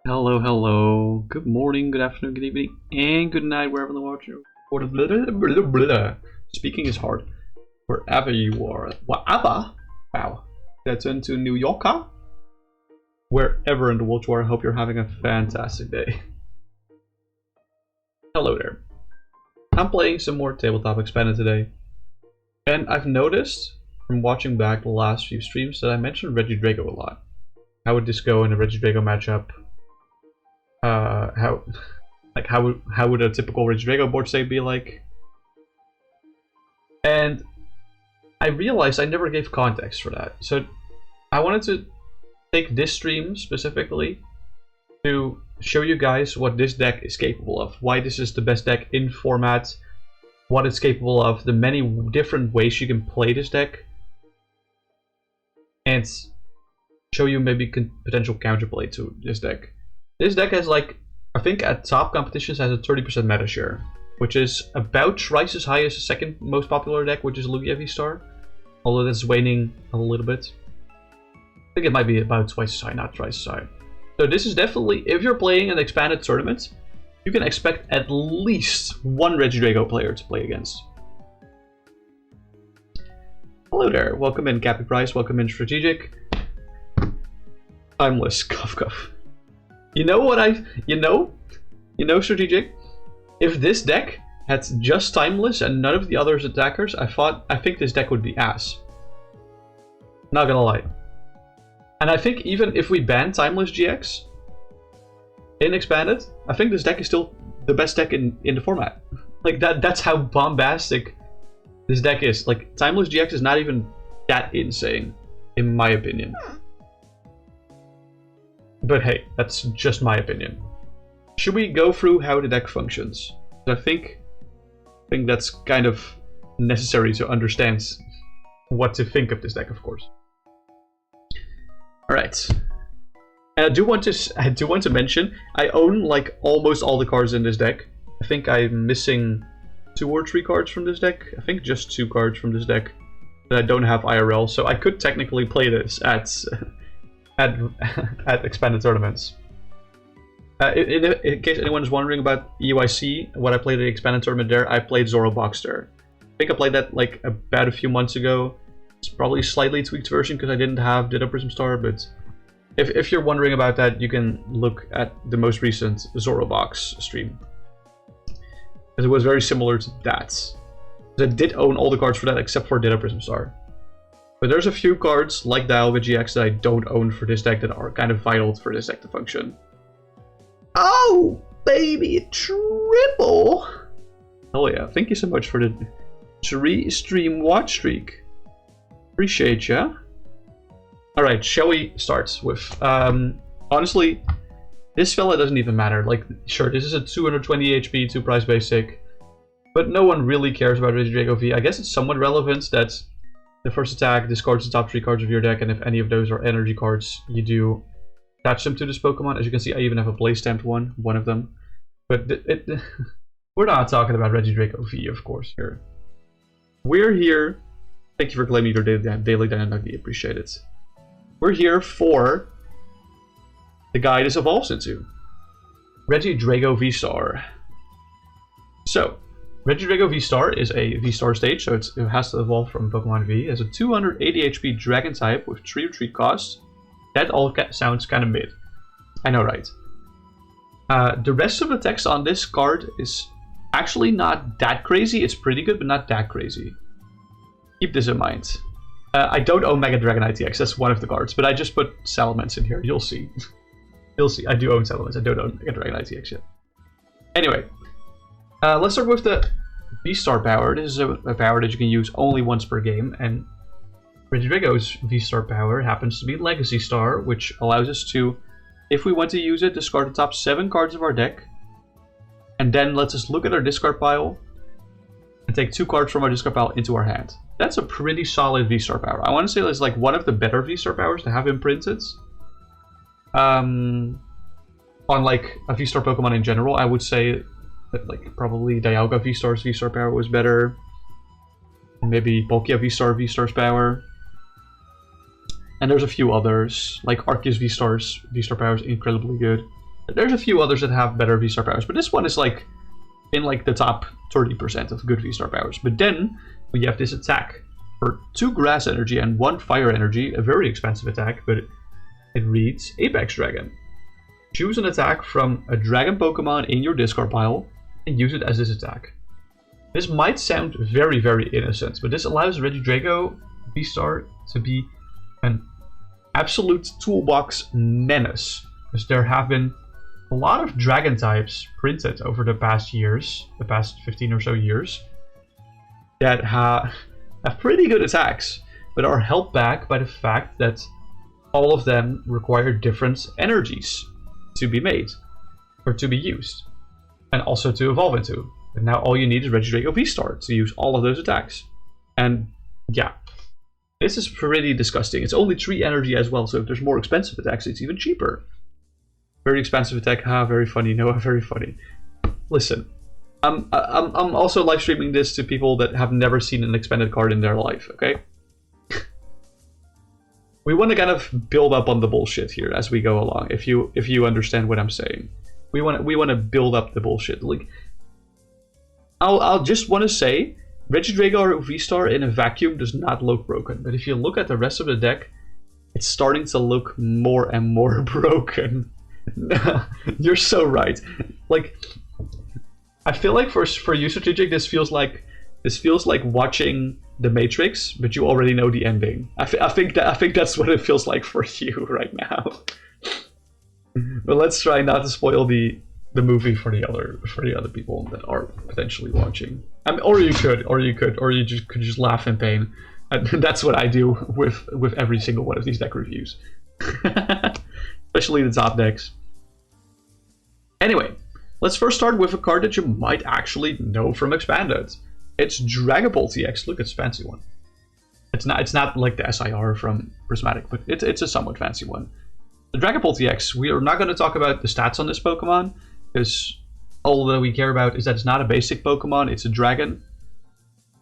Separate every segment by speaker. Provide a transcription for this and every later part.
Speaker 1: Hello, hello. Good morning, good afternoon, good evening, and good night, wherever the watcher. Speaking is hard. Wherever you are. Wherever? Wow. That's into New Yorker. Wherever in the world you are, I hope you're having a fantastic day. Hello there. I'm playing some more Tabletop Expanded today. And I've noticed, from watching back the last few streams, that I mentioned Regidrago a lot. How would this go in a Regidrago matchup? How would a typical Regidrago board state be like? And I realized I never gave context for that. So I wanted to take this stream specifically to show you guys what this deck is capable of, why this is the best deck in format, what it's capable of, the many different ways you can play this deck, and show you maybe potential counterplay to this deck. This deck has, like, I think at top competitions has a 30% meta share, which is about twice as high as the second most popular deck, which is Lugia V-Star, although that's waning a little bit. I think it might be about twice as high, not twice as high. So this is definitely, if you're playing an expanded tournament, you can expect at least one Regidrago player to play against. Hello there, welcome in Cappy Price, welcome in Strategic. Timeless, cuff cuff. You know what you know Strategic? If this deck had just Timeless and none of the other attackers, I think this deck would be ass. Not gonna lie. And I think even if we ban Timeless GX in Expanded, I think this deck is still the best deck in the format. Like that's how bombastic this deck is. Like Timeless GX is not even that insane, in my opinion. But hey, that's just my opinion. Should we go through how the deck functions? I think that's kind of necessary to understand what to think of this deck, of course. All right, and I do want to mention I own like almost all the cards in this deck. I think I'm missing 2 or 3 cards from this deck. I think just 2 cards from this deck that I don't have IRL, so I could technically play this at expanded tournaments. In case anyone is wondering about EUIC, what I played at the expanded tournament there, I played Zoro Boxster. I think I played that like about a few months ago. It's probably a slightly tweaked version because I didn't have Ditto Prism Star, but if you're wondering about that, you can look at the most recent Zoro Box stream. Because it was very similar to that. I did own all the cards for that except for Ditto Prism Star. But there's a few cards, like Dialga GX, that I don't own for this deck that are kind of vital for this deck to function. Oh, baby, triple! Oh yeah, thank you so much for the 3-stream watch streak. Appreciate ya. Alright, shall we start with... honestly, this fella doesn't even matter. Like, sure, this is a 220 HP, 2 price basic, but no one really cares about Regidrago V. I guess it's somewhat relevant that the first attack discards the top 3 cards of your deck, and if any of those are energy cards, you do attach them to this Pokemon. As you can see, I even have a play stamped one of them. But we're not talking about Regidrago V, of course, here. We're here... Thank you for claiming your daily dynamic, appreciate it. We're here for the guy this evolves into. Regidrago V-Star. So, Regidrago V-Star is a V-Star stage, so it has to evolve from Pokemon V. It has a 280 HP Dragon type with 3 retreat costs. That all sounds kind of mid. I know, right? The rest of the text on this card is actually not that crazy. It's pretty good, but not that crazy. Keep this in mind. I don't own Mega Dragonite EX, that's one of the cards, but I just put Salamence in here. You'll see. You'll see. I do own Salamence. I don't own Mega Dragonite EX yet. Anyway. Let's start with the V-Star power. This is a power that you can use only once per game, and Regidrago's V-Star power happens to be Legacy Star, which allows us to, if we want to use it, discard the top 7 cards of our deck, and then lets us look at our discard pile and take 2 cards from our discard pile into our hand. That's a pretty solid V-Star power. I want to say it's like one of the better V-Star powers to have imprinted. On like a V-Star Pokemon in general, I would say that like probably Dialga V-Star's V-Star power was better. Maybe Palkia V-Star's power. And there's a few others, like Arceus V-Star's V-Star power is incredibly good. There's a few others that have better V-Star powers, but this one is like in like the top 30% of good V-Star powers. But then we have this attack for 2 grass energy and 1 fire energy, a very expensive attack, but it reads Apex Dragon. Choose an attack from a dragon Pokemon in your discard pile and use it as this attack. This might sound very, very innocent, but this allows Regidrago V-Star to be an absolute toolbox menace. Because there have been a lot of dragon types printed over the past years, the past 15 or so years, that have pretty good attacks, but are held back by the fact that all of them require different energies to be made, or to be used, and also to evolve into. And now all you need is Regidrago V-Star to use all of those attacks. And yeah, this is pretty disgusting. It's only 3 energy as well, so if there's more expensive attacks, it's even cheaper. Very expensive attack, very funny, Noah, very funny. Listen, I'm also live streaming this to people that have never seen an expanded card in their life, okay? We want to kind of build up on the bullshit here as we go along, if you understand what I'm saying. We want to build up the bullshit. Like, I'll just want to say, Regidrago V-Star in a vacuum does not look broken, but if you look at the rest of the deck, it's starting to look more and more broken. You're so right. Like, I feel like for you, Strategic, this feels like watching The Matrix, but you already know the ending. I think that's what it feels like for you right now. But let's try not to spoil the movie for the other people that are potentially watching. I mean, or you could just laugh in pain. That's what I do with every single one of these deck reviews, especially the top decks. Anyway, let's first start with a card that you might actually know from Expanded. It's Dragapult EX. Look, it's a fancy one. It's not like the SIR from Prismatic, but it's a somewhat fancy one. The Dragapult EX, we are not going to talk about the stats on this Pokemon, because all that we care about is that it's not a basic Pokemon, it's a dragon.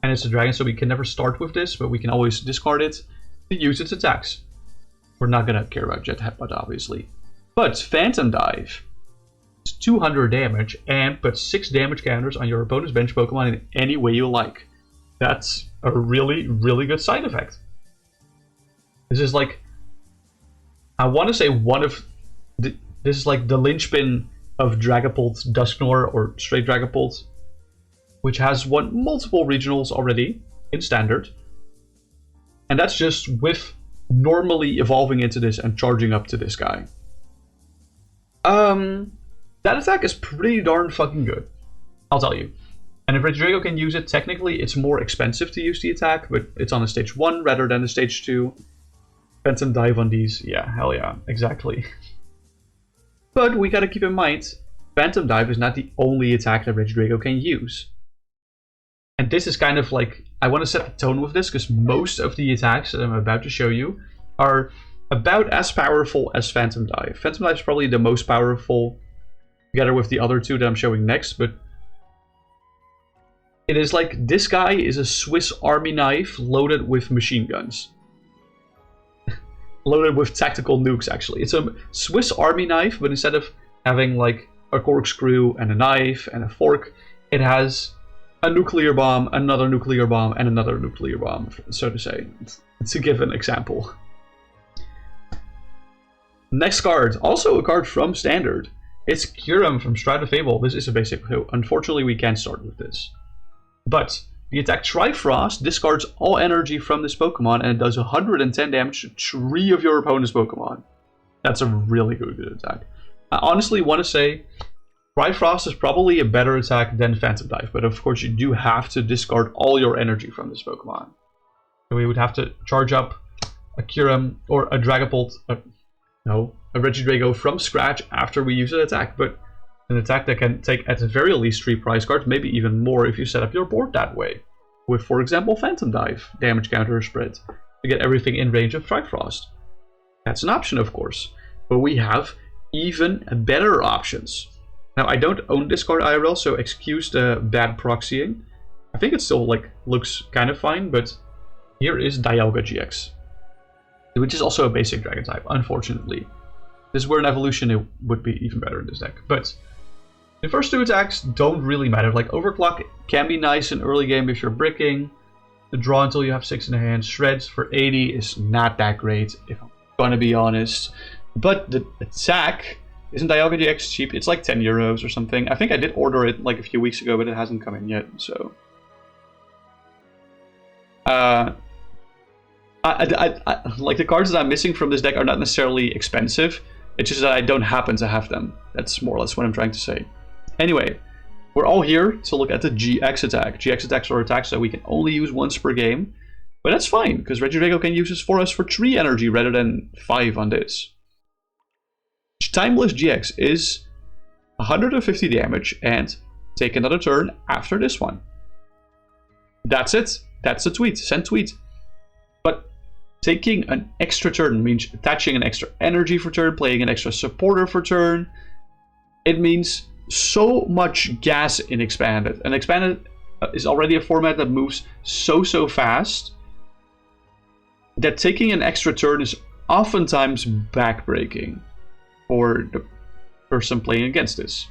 Speaker 1: And it's a dragon, so we can never start with this, but we can always discard it to use its attacks. We're not going to care about Jet Headbutt, obviously. But Phantom Dive. 200 damage and put 6 damage counters on your opponent's bench Pokemon in any way you like. That's a really, really good side effect. This is like, I want to say this is like the linchpin of Dragapult Dusknoir or straight Dragapult, which has won multiple regionals already in Standard. And that's just with normally evolving into this and charging up to this guy. That attack is pretty darn fucking good, I'll tell you. And if Regidrago can use it, technically it's more expensive to use the attack, but it's on a stage 1 rather than a stage 2. Phantom Dive on these, yeah, hell yeah, exactly. But we gotta keep in mind, Phantom Dive is not the only attack that Regidrago can use. And this is kind of like, I want to set the tone with this, because most of the attacks that I'm about to show you are about as powerful as Phantom Dive. Phantom Dive is probably the most powerful, together with the other 2 that I'm showing next, but it is like, this guy is a Swiss Army knife loaded with machine guns. Loaded with tactical nukes, actually. It's a Swiss Army knife, but instead of having like a corkscrew and a knife and a fork. It has a nuclear bomb, another nuclear bomb, and another nuclear bomb, so to say. To give an example. Next card, also a card from Standard. It's Kyurem from Strata Fable. This is a basic, so unfortunately we can't start with this. But the attack Trifrost discards all energy from this Pokemon and it does 110 damage to 3 of your opponent's Pokemon. That's a really good attack. I honestly want to say Trifrost is probably a better attack than Phantom Dive, but of course you do have to discard all your energy from this Pokemon. So we would have to charge up a Kyurem or a Dragapult, a Regidrago from scratch after we use an attack, but an attack that can take at the very least 3 prize cards, maybe even more if you set up your board that way. With, for example, Phantom Dive, damage counter spread, to get everything in range of Trifrost. That's an option, of course, but we have even better options. Now, I don't own this card IRL, so excuse the bad proxying. I think it still looks kind of fine, but here is Dialga GX, which is also a basic dragon type, unfortunately. If this were an evolution, it would be even better in this deck. But the first 2 attacks don't really matter. Like Overclock can be nice in early game if you're bricking. The draw until you have 6 in the hand. Shreds for 80 is not that great, if I'm gonna be honest. But the attack isn't Dialga GX cheap. It's like 10 euros or something. I think I did order it like a few weeks ago, but it hasn't come in yet, so. Like the cards that I'm missing from this deck are not necessarily expensive. It's just that I don't happen to have them. That's more or less what I'm trying to say. Anyway, we're all here to look at the GX attack. GX attacks are attacks that we can only use once per game. But that's fine, because Regidrago can use this for us for 3 energy rather than 5 on this. Timeless GX is 150 damage and take another turn after this one. That's it. That's the tweet. Send tweet. But taking an extra turn means attaching an extra energy for turn, playing an extra supporter for turn. It means so much gas in Expanded. And Expanded is already a format that moves so fast that taking an extra turn is oftentimes backbreaking for the person playing against this.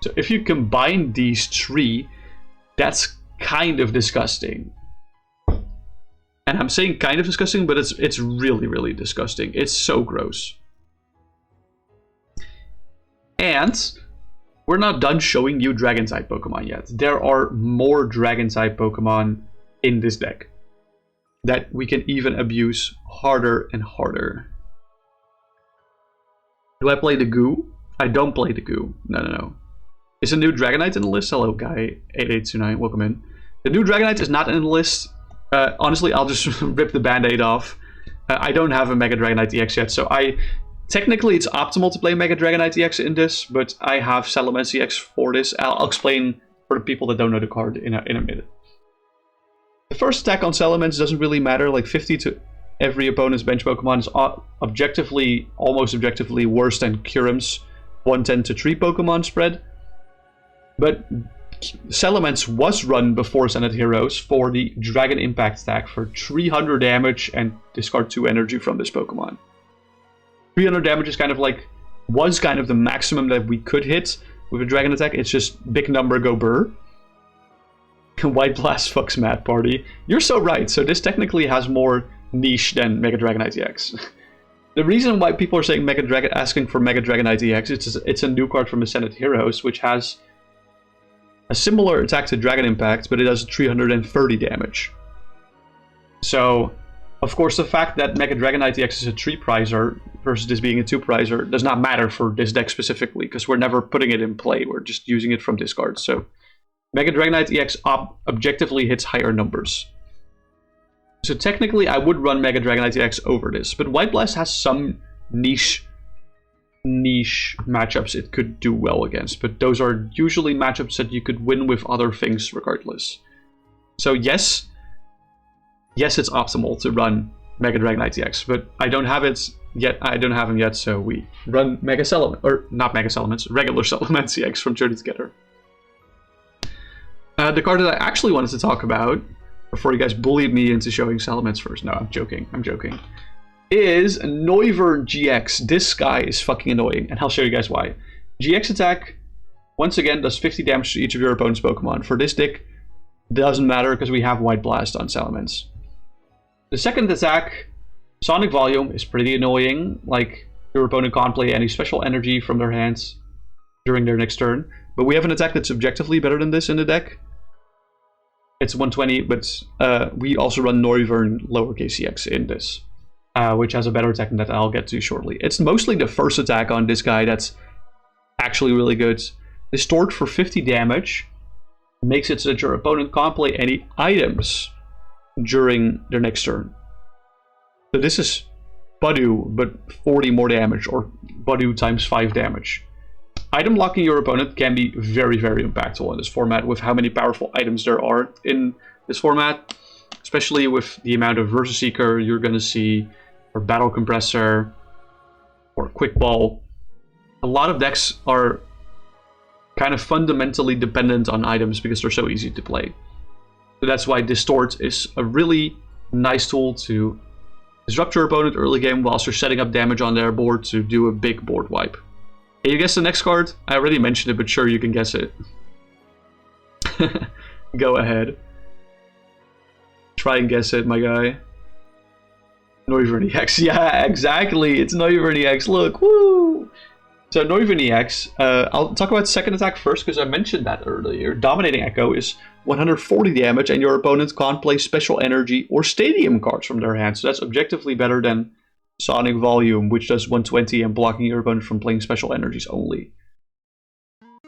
Speaker 1: So if you combine these 3, that's kind of disgusting. And I'm saying kind of disgusting, but it's really, really disgusting. It's so gross. And we're not done showing you Dragon-type Pokemon yet. There are more Dragon-type Pokemon in this deck that we can even abuse harder and harder. Do I play the Goo? I don't play the Goo. No. Is a new Dragonite in the list? Hello, guy 8829. Welcome in. The new Dragonite is not in the list. Honestly, I'll just rip the band-aid off. I don't have a Mega Dragonite EX yet, so technically it's optimal to play Mega Dragonite EX in this, but I have Salamence EX for this. I'll explain for the people that don't know the card in a minute. The first attack on Salamence doesn't really matter. Like 50 to every opponent's bench Pokemon is almost objectively worse than Kyurem's 110 to 3 Pokemon spread. But Salamence was run before Senate Heroes for the Dragon Impact attack for 300 damage and discard 2 energy from this Pokemon. 300 damage is was kind of the maximum that we could hit with a Dragon attack. It's just big number, go burr. White Blast fucks Mad Party. You're so right. So this technically has more niche than Mega Dragonite EX. The reason why people are saying asking for Mega Dragonite EX, it's a new card from the Senate Heroes, which has a similar attack to Dragon Impact, but it does 330 damage. So, of course, the fact that Mega Dragonite EX is a 3-prizer versus this being a 2-prizer does not matter for this deck specifically, because we're never putting it in play. We're just using it from discard. So, Mega Dragonite EX objectively hits higher numbers. So technically, I would run Mega Dragonite EX over this, but White Blast has some niche matchups it could do well against, but those are usually matchups that you could win with other things regardless. So yes, it's optimal to run Mega Dragonite EX, but I don't have it yet. I don't have him yet, so we run Mega Salamence, or not Mega Salamence, regular Salamence EX from Journey Together. The card that I actually wanted to talk about, before you guys bullied me into showing Salamence first, no, I'm joking, is Noivern GX. This guy is fucking annoying, and I'll show you guys why. GX attack, Once again, does 50 damage to each of your opponent's Pokemon. For this deck, doesn't matter because we have White Blast on Salamence. The second attack, Sonic Volume, is pretty annoying. Like, your opponent can't play any special energy from their hands during their next turn. But we have an attack that's objectively better than this in the deck. It's 120, but we also run Noivern lowercase EX in this, which has a better attack that I'll get to shortly. It's mostly the first attack on this guy that's actually really good. Distort for 50 damage makes it so that your opponent can't play any items during their next turn. So this is Budew, but 40 more damage, or Budew times 5 damage. Item locking your opponent can be very, very impactful in this format with how many powerful items there are in this format. Especially with the amount of Versus Seeker you're going to see, or Battle Compressor, or Quick Ball. A lot of decks are kind of fundamentally dependent on items because they're so easy to play. So that's why Distort is a really nice tool to disrupt your opponent early game whilst you're setting up damage on their board to do a big board wipe. Can you guess the next card? I already mentioned it, but sure, you can guess it. Go ahead. Try and guess it, my guy. Noivern EX. Yeah, exactly. It's Noivern EX. Look, woo! So Noivern EX, I'll talk about second attack first because I mentioned that earlier. Dominating Echo is 140 damage and your opponent can't play special energy or stadium cards from their hand. So that's objectively better than Sonic Volume, which does 120 and blocking your opponent from playing special energies only.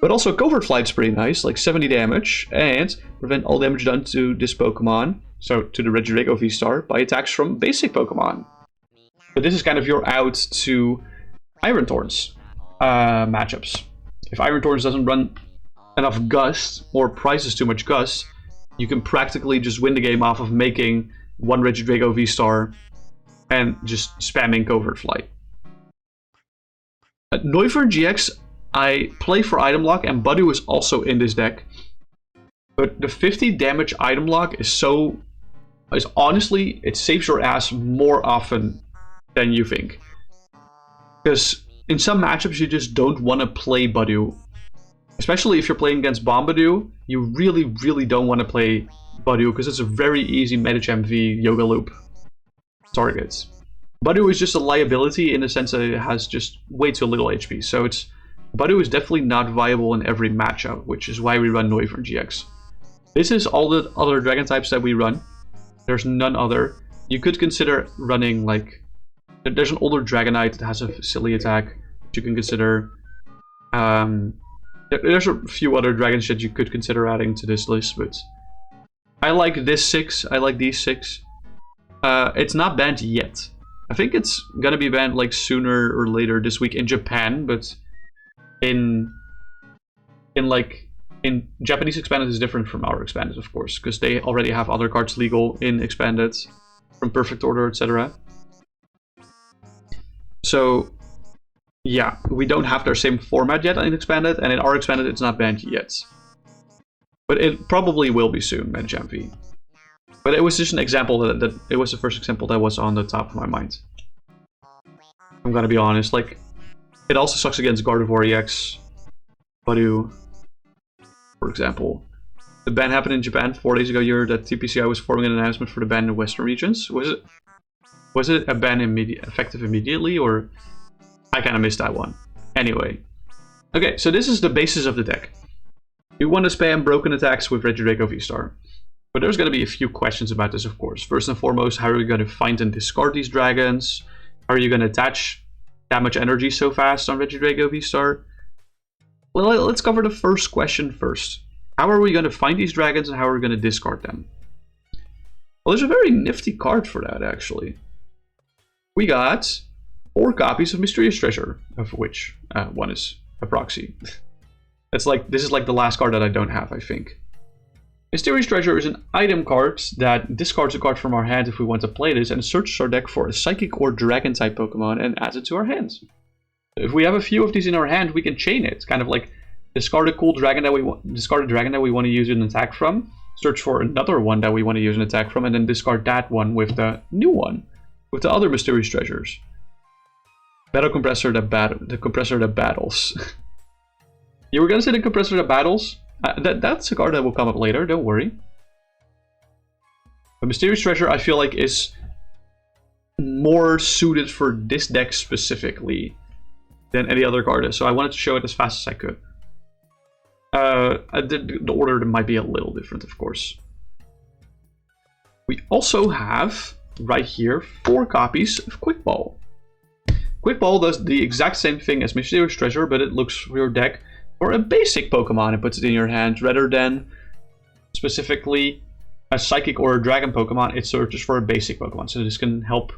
Speaker 1: But also Covert Flight's pretty nice, like 70 damage, and prevent all damage done to this Pokemon, so to the Regidrago V-Star, by attacks from basic Pokemon. But this is kind of your out to Iron Thorns matchups. If Iron Thorns doesn't run enough Gust, or prizes too much Gust, you can practically just win the game off of making one Regidrago V-Star and just spamming Covert Flight. At Noivern GX, I play for item lock, and Budew is also in this deck. But the 50 damage item lock is honestly, it saves your ass more often than you think. Because in some matchups, you just don't want to play Budew. Especially if you're playing against Bombadou, you really, really don't want to play Budew because it's a very easy Medicham V Yoga Loop targets. Budew is just a liability in the sense that it has just way too little HP. So Budew is definitely not viable in every matchup, which is why we run Noivern GX. This is all the other dragon types that we run. There's none other. You could consider running like... There's an older Dragonite that has a silly attack that you can consider. There's a few other dragons that you could consider adding to this list, but I like this 6. I like these 6. It's not banned yet. I think it's gonna be banned like sooner or later this week in Japan, but in Japanese expanded is different from our expanded, of course, because they already have other cards legal in expanded from Perfect Order, etc. So yeah, we don't have their same format yet in expanded, and in our expanded it's not banned yet. But it probably will be soon, Medicham V. But it was just an example that it was the first example that was on the top of my mind. I'm gonna be honest, like, it also sucks against Gardevoir EX, Budew, for example. The ban happened in Japan 4 days ago. That TPCI was forming an announcement for the ban in the Western regions. Was it a ban effective immediately, or I kind of missed that one? Anyway, okay, so this is the basis of the deck. You want to spam broken attacks with Regidrago V-Star. But there's going to be a few questions about this, of course. First and foremost, how are you going to find and discard these dragons? How are you going to attach that much energy so fast on Regidrago V-Star? Well, let's cover the first question first. How are we going to find these dragons and how are we going to discard them? Well, there's a very nifty card for that, actually. We got 4 copies of Mysterious Treasure, of which one is a proxy. This is like the last card that I don't have, I think. Mysterious Treasure is an item card that discards a card from our hand if we want to play this and searches our deck for a Psychic or Dragon type Pokemon and adds it to our hands. If we have a few of these in our hand, we can chain it. It's kind of like discard a cool dragon that we want, discard a dragon that we want to use an attack from, search for another one that we want to use an attack from, and then discard that one with the new one, with the other Mysterious Treasures. Battle Compressor the compressor that battles. You were gonna say the compressor to battles? That's a card that will come up later, don't worry. The Mysterious Treasure, I feel like, is more suited for this deck specifically than any other card is, so I wanted to show it as fast as I could. The order might be a little different, of course. We also have, right here, 4 copies of Quick Ball. Quick Ball does the exact same thing as Mysterious Treasure, but it looks for your deck for a basic Pokemon and puts it in your hand, rather than specifically a Psychic or a Dragon Pokemon. It searches for a basic Pokemon, so this can help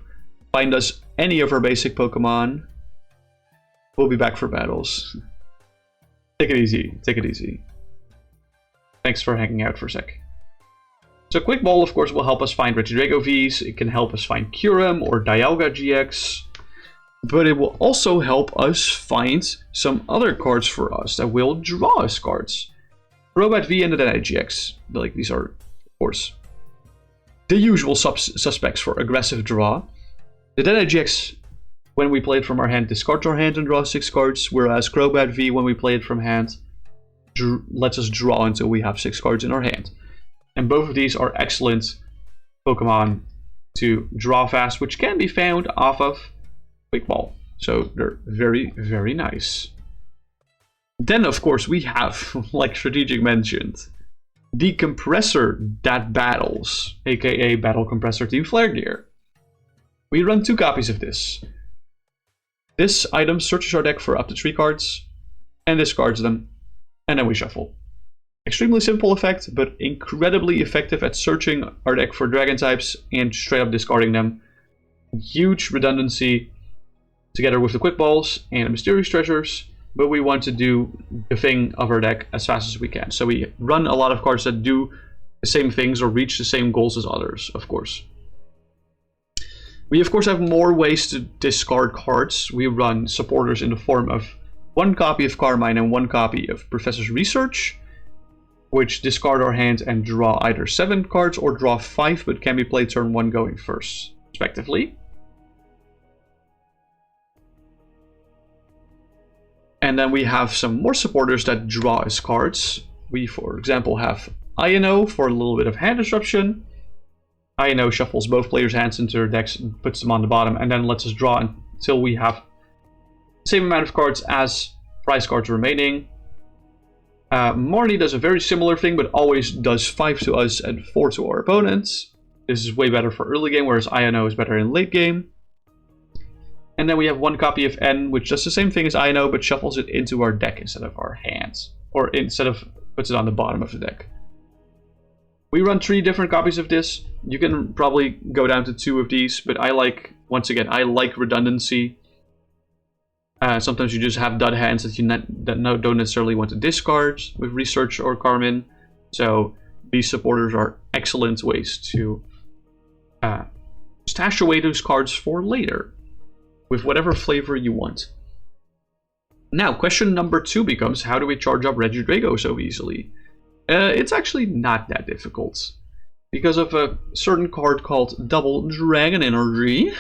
Speaker 1: find us any of our basic Pokemon. We'll be back for battles. Take it easy, take it easy. Thanks for hanging out for a sec. So Quick Ball, of course, will help us find Regidrago Vs, it can help us find Kyurem or Dialga GX, but it will also help us find some other cards for us that will draw us cards. Crobat V and the Deadeye GX, like these are, of course, the usual suspects for aggressive draw. The Deadeye GX, when we play it from our hand, discards our hand and draws 6 cards, whereas Crobat V, when we play it from hand, lets us draw until we have 6 cards in our hand. And both of these are excellent Pokemon to draw fast, which can be found off of Quick Ball. So they're very, very nice. Then, of course, we have, like Strategic mentioned, the compressor that battles, aka Battle Compressor Team Flare Gear. We run 2 copies of this. This item searches our deck for up to 3 cards and discards them, and then we shuffle. Extremely simple effect, but incredibly effective at searching our deck for Dragon types and straight up discarding them. Huge redundancy together with the Quick Balls and the Mysterious Treasures, but we want to do the thing of our deck as fast as we can. So we run a lot of cards that do the same things or reach the same goals as others, of course. We, of course, have more ways to discard cards. We run supporters in the form of 1 copy of Carmine and 1 copy of Professor's Research, which discard our hand and draw either 7 cards or draw 5, but can be played turn 1 going first, respectively. And then we have some more supporters that draw us cards. We, for example, have Ino for a little bit of hand disruption. Ino shuffles both players' hands into their decks and puts them on the bottom, and then lets us draw until we have the same amount of cards as prize cards remaining. Marnie does a very similar thing, but always does 5 to us and 4 to our opponents. This is way better for early game, whereas Ino is better in late game. And then we have 1 copy of N, which does the same thing as Ino, but shuffles it into our deck instead of our hands. Or instead of puts it on the bottom of the deck. We run 3 different copies of this. You can probably go down to 2 of these, but I like, once again, I like redundancy. Sometimes you just have dud hands that you don't necessarily want to discard with Research or Carmine. So these supporters are excellent ways to stash away those cards for later, with whatever flavor you want. Now, question number 2 becomes, how do we charge up Regidrago so easily? It's actually not that difficult. Because of a certain card called Double Dragon Energy.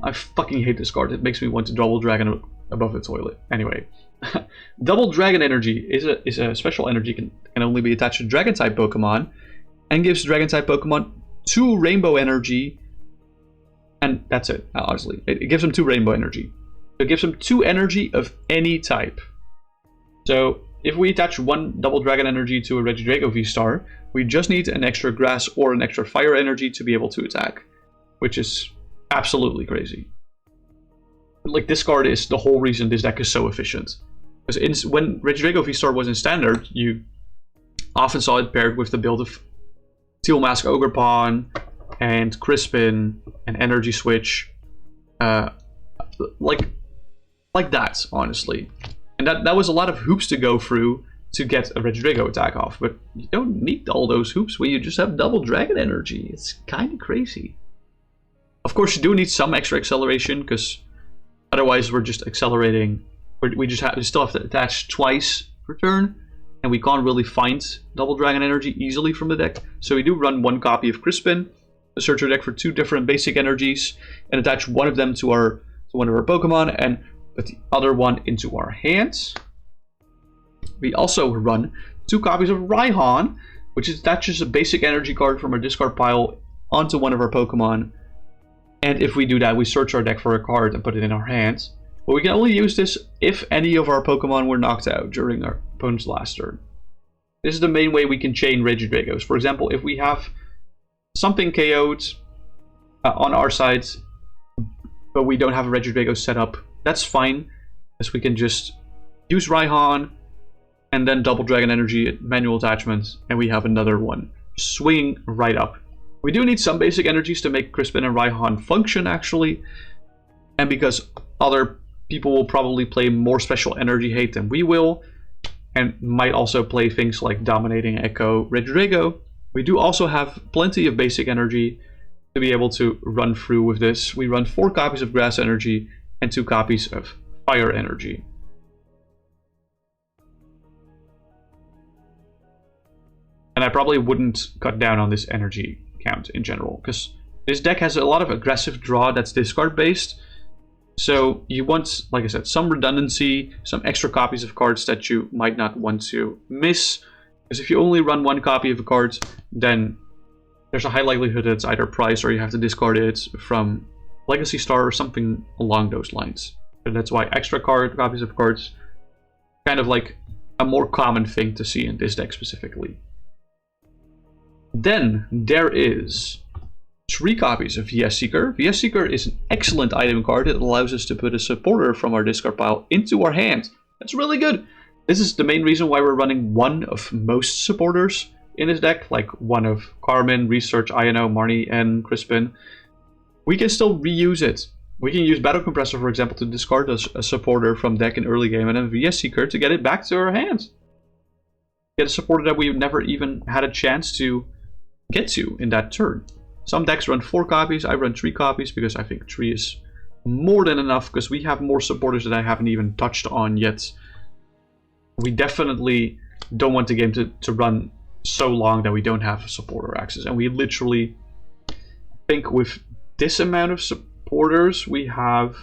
Speaker 1: I fucking hate this card. It makes me want to Double Dragon above the toilet. Anyway. Double Dragon Energy is a special energy, can only be attached to Dragon-type Pokemon, and gives Dragon-type Pokemon 2 Rainbow Energy. And that's it, honestly. It gives them 2 Rainbow Energy. It gives them 2 energy of any type. So, if we attach 1 Double Dragon Energy to a Regidrago V-Star, we just need an extra Grass or an extra Fire Energy to be able to attack. Which is absolutely crazy. Like, this card is the whole reason this deck is so efficient. Because when Regidrago V-Star was in Standard, you often saw it paired with the build of Teal Mask Ogerpon and Crispin and Energy Switch. Like that, honestly. And that was a lot of hoops to go through to get a Regidrago attack off. But you don't need all those hoops when you just have Double Dragon Energy. It's kind of crazy. Of course, you do need some extra acceleration, because otherwise we're just accelerating. We still have to attach twice per turn, and we can't really find Double Dragon Energy easily from the deck. So we do run 1 copy of Crispin, search our deck for 2 different basic energies, and attach one of them to one of our Pokemon, and put the other one into our hands. We also run 2 copies of Raihan, which attaches a basic energy card from our discard pile onto one of our Pokemon. And if we do that, we search our deck for a card and put it in our hands. But we can only use this if any of our Pokemon were knocked out during our opponent's last turn. This is the main way we can chain Regidragos. For example, if we have something KO'd on our side, but we don't have a Regidrago set up, that's fine, as we can just use Raihan and then Double Dragon Energy manual attachment, and we have another one swinging right up. We do need some basic energies to make Crispin and Raihan function, actually, and because other people will probably play more special energy hate than we will, and might also play things like Dominating Echo, Regidrago, we do also have plenty of basic energy to be able to run through with this. We run 4 copies of Grass Energy and 2 copies of Fire Energy. And I probably wouldn't cut down on this energy count in general, because this deck has a lot of aggressive draw that's discard based. So you want, like I said, some redundancy, some extra copies of cards that you might not want to miss. Because if you only run 1 copy of a card, then there's a high likelihood that it's either prize or you have to discard it from Legacy Star or something along those lines. And that's why extra copies of cards kind of like a more common thing to see in this deck specifically. Then there is 3 copies of VS Seeker. VS Seeker is an excellent item card that allows us to put a supporter from our discard pile into our hand. That's really good. This is the main reason why we're running one of most supporters in this deck, like one of Carmen, Research, Ino, Marnie, and Crispin. We can still reuse it. We can use Battle Compressor, for example, to discard a supporter from deck in early game, and then VS Seeker to get it back to our hands. Get a supporter that we never even had a chance to get to in that turn. Some decks run 4 copies, I run 3 copies because I think 3 is more than enough, because we have more supporters that I haven't even touched on yet. We definitely don't want the game to run so long that we don't have supporter access, and we literally think with this amount of supporters we have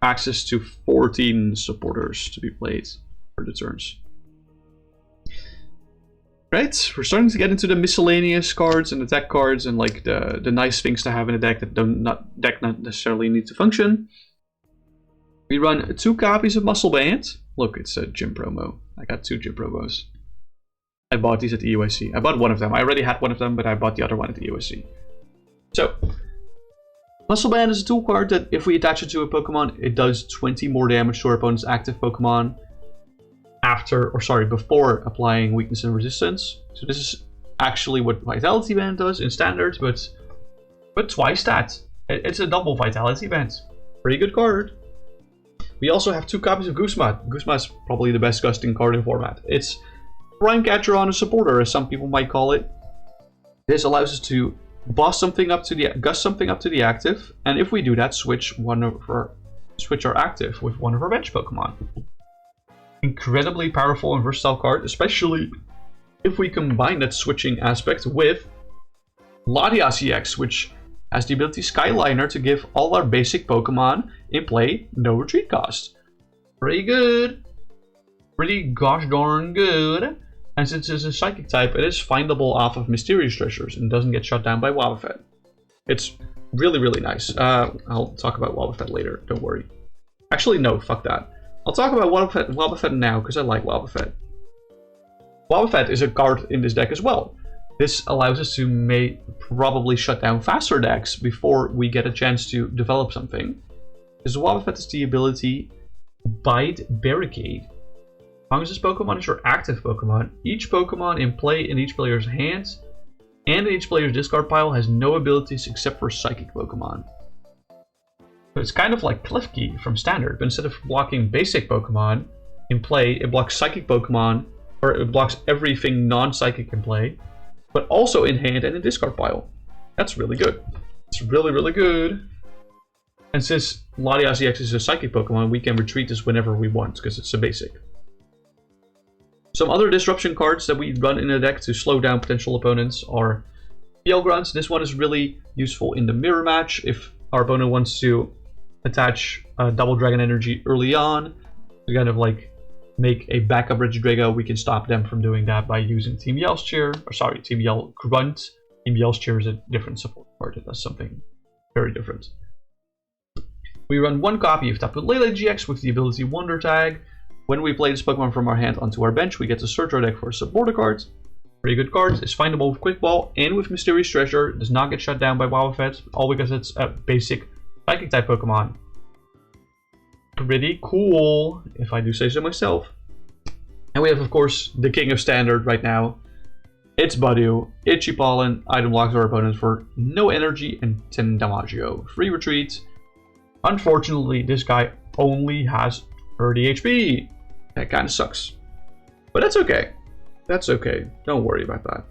Speaker 1: access to 14 supporters to be played for the turns. Right, we're starting to get into the miscellaneous cards and the deck cards and like the nice things to have in a deck that not necessarily need to function. We run 2 copies of Muscle Band. Look, it's a gym promo. I got 2 gym promos. I bought these at the EYC. I bought one of them. I already had one of them, but I bought the other one at the EYC. So, Muscle Band is a tool card that if we attach it to a Pokemon, it does 20 more damage to our opponent's active Pokemon before applying weakness and resistance. So this is actually what Vitality Band does in Standard, but twice that. It's a double Vitality Band. Pretty good card. We also have 2 copies of Guzma. Guzma is probably the best gusting card in format. It's Brine Catcher on a supporter, as some people might call it. This allows us to gust something up to the active, and if we do that, switch our active with one of our bench Pokemon. Incredibly powerful and versatile card, especially if we combine that switching aspect with Latias EX, which has the ability Skyliner to give all our basic Pokemon in play no retreat cost. Pretty good. Pretty gosh darn good. And since it's a Psychic type, it is findable off of Mysterious Treasures and doesn't get shut down by Wobbuffet. It's really, really nice. I'll talk about Wobbuffet later, don't worry. Actually, no, fuck that. I'll talk about Wobbuffet now, because I like Wobbuffet. Wobbuffet is a card in this deck as well. This allows us to probably shut down faster decks before we get a chance to develop something. Because Wobbuffet has the ability Bite Barricade. As long as this Pokemon is your active Pokemon, each Pokemon in play in each player's hands and in each player's discard pile has no abilities except for Psychic Pokemon. So it's kind of like Klefki from Standard, but instead of blocking basic Pokemon in play, it blocks Psychic Pokemon, or it blocks everything non-Psychic in play, but also in hand and in discard pile. That's really good. It's really, really good. And since Latias EX is a Psychic Pokemon, we can retreat this whenever we want, because it's a basic. Some other disruption cards that we run in a deck to slow down potential opponents are Grunts. This one is really useful in the mirror match if our opponent wants to attach Double Dragon Energy early on to kind of like make a backup Regidrago, we can stop them from doing that by using Team Yell's Cheer, or sorry, Team Yell Grunt. Team Yell's Cheer is a different support card, it does something very different. We run one copy of Tapu Lele GX with the ability Wonder Tag. When we play this Pokemon from our hand onto our bench, we get to search our deck for a supporter card. Pretty good card, is findable with Quick Ball and with Mysterious Treasure, does not get shut down by Wobbuffet, all because it's a basic Psychic type Pokemon. Pretty cool, if I do say so myself. And we have, of course, the king of standard right now. It's Badu, Itchy Pollen, item blocks our opponents for no energy and 10 Damaggio. Free retreat. Unfortunately, this guy only has 30 HP. That kind of sucks. But that's okay. That's okay. Don't worry about that.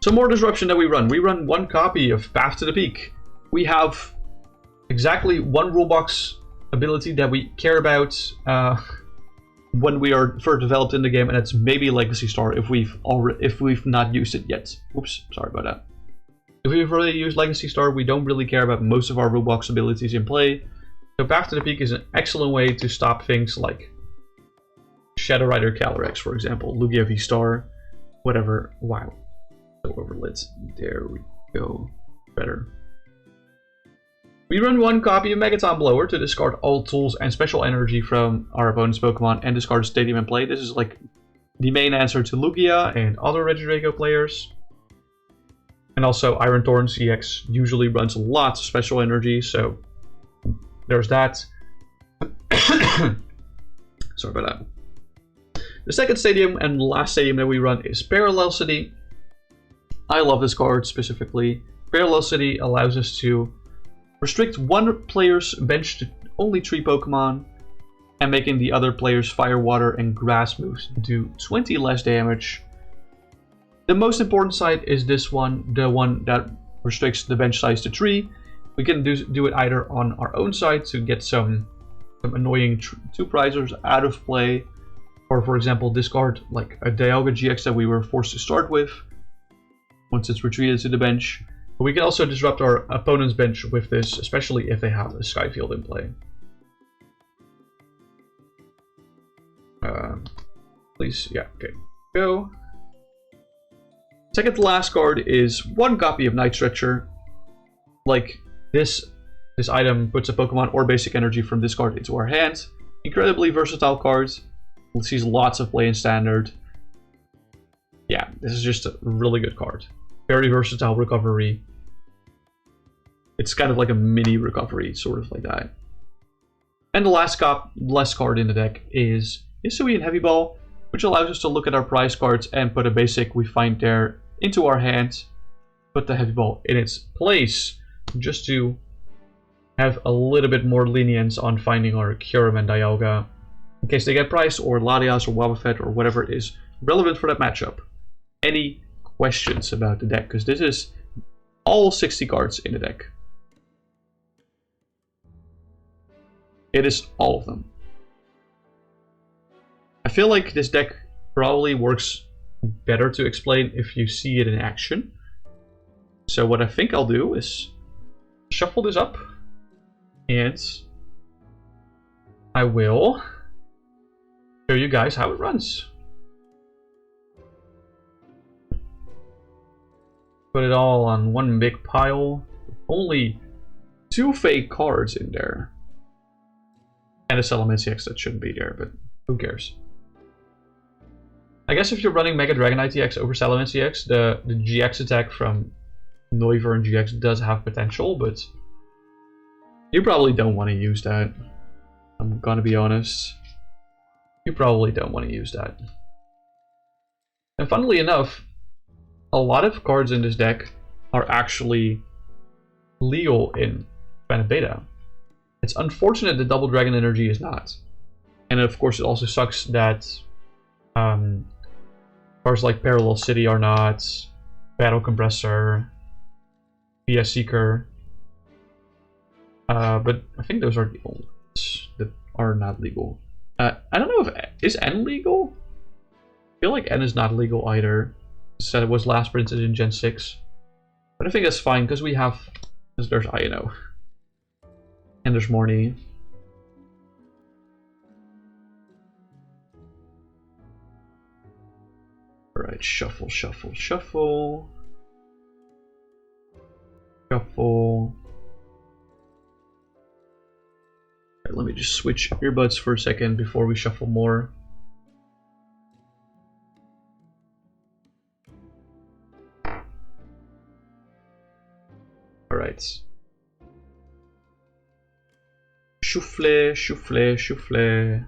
Speaker 1: Some more disruption that we run. We run one copy of Path to the Peak. We have exactly one rulebox ability that we care about when we are first developed in the game, and it's maybe Legacy Star if we've not used it yet. Oops, sorry about that. If we've already used Legacy Star, we don't really care about most of our rulebox abilities in play. So Path to the Peak is an excellent way to stop things like Shadow Rider Calyrex, for example, Lugia V-Star, whatever. Wow, so overlit. There we go. Better. We run one copy of Megaton Blower to discard all tools and special energy from our opponent's Pokemon and discard Stadium in play. This is like the main answer to Lugia and other Regidrago players. And also Iron Thorn CX usually runs lots of special energy, so there's that. Sorry about that. The second stadium and last stadium that we run is Parallel City. I love this card specifically. Parallel City allows us to restrict one player's bench to only 3 Pokemon, and making the other player's Fire, Water, and Grass moves do 20 less damage. The most important side is this one, the one that restricts the bench size to 3. We can do it either on our own side to get some annoying 2-prizers out of play, or for example discard like a Dialga GX that we were forced to start with once it's retreated to the bench. But we can also disrupt our opponent's bench with this, especially if they have a Skyfield in play. Please, yeah, okay, go. Second to last card is one copy of Night Stretcher. Like this item puts a Pokemon or basic energy from this card into our hand. Incredibly versatile card. It sees lots of play in Standard. Yeah, this is just a really good card. Very versatile recovery. It's kind of like a mini recovery, sort of like that. And the last card in the deck is Hisuian Heavy Ball, which allows us to look at our prize cards and put a basic we find there into our hand, put the Heavy Ball in its place, just to have a little bit more lenience on finding our Kyurem and Dialga, in case they get priced, or Latias or Wobbuffet or whatever is relevant for that matchup. Any questions about the deck? Because this is all 60 cards in the deck. It is all of them. I feel like this deck probably works better to explain if you see it in action. So what I think I'll do is shuffle this up, and I will show you guys how it runs. Put it all on one big pile. Only 2 fake cards in there. And a Salamence X that shouldn't be there, but who cares? I guess if you're running Mega Dragonite EX over Salamence X, the GX attack from Noivern GX does have potential, but you probably don't want to use that. I'm gonna be honest. You probably don't want to use that. And funnily enough, a lot of cards in this deck are actually legal in Planet Beta. It's unfortunate that Double Dragon Energy is not. And of course it also sucks that cards like Parallel City are not, Battle Compressor, PS Seeker. But I think those are the only ones that are not legal. I don't know if, is N legal? I feel like N is not legal either. It said it was last printed in Gen 6. But I think that's fine because we have, there's Ino. And there's Morny. Alright, shuffle, shuffle, shuffle. Shuffle. Right, let me just switch earbuds for a second before we shuffle more. Alright. Souffle, souffle, souffle.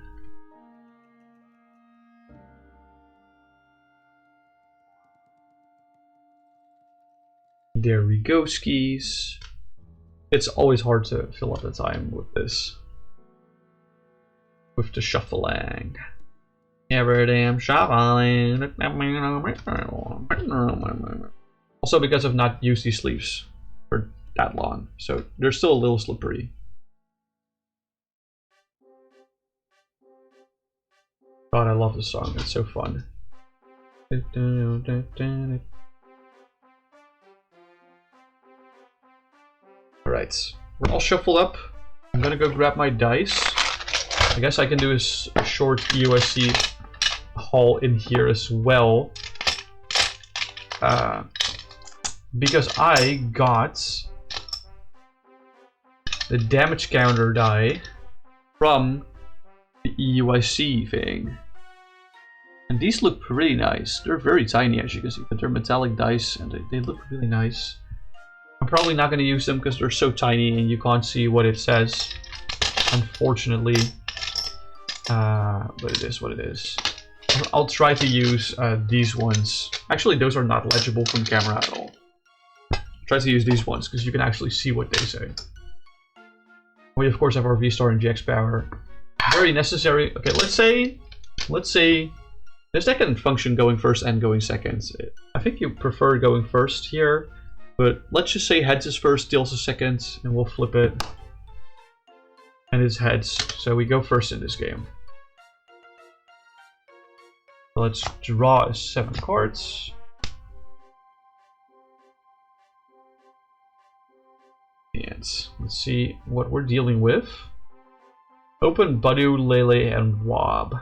Speaker 1: There we go, skis. It's always hard to fill up the time with this. With the shuffling. Every damn shuffling. Also because I've not used these sleeves for that long, so they're still a little slippery. God, I love this song, it's so fun. Alright, we're all shuffled up. I'm gonna go grab my dice. I guess I can do a short EUIC haul in here as well. Because I got the damage counter die from the EUIC thing. And these look pretty nice. They're very tiny, as you can see, but they're metallic dice and they look really nice. I'm probably not going to use them because they're so tiny and you can't see what it says, unfortunately. But it is what it is. I'll try to use these ones. Actually, those are not legible from camera at all. Try to use these ones because you can actually see what they say. We of course have our V-Star and GX power. Very necessary. Okay, let's say this deck can function going first and going second. I think you prefer going first here. But let's just say heads is first, tails is second, and we'll flip it. And it's heads, so we go first in this game. Let's draw 7 cards. And let's see what we're dealing with. Open Badu, Lele, and Wob.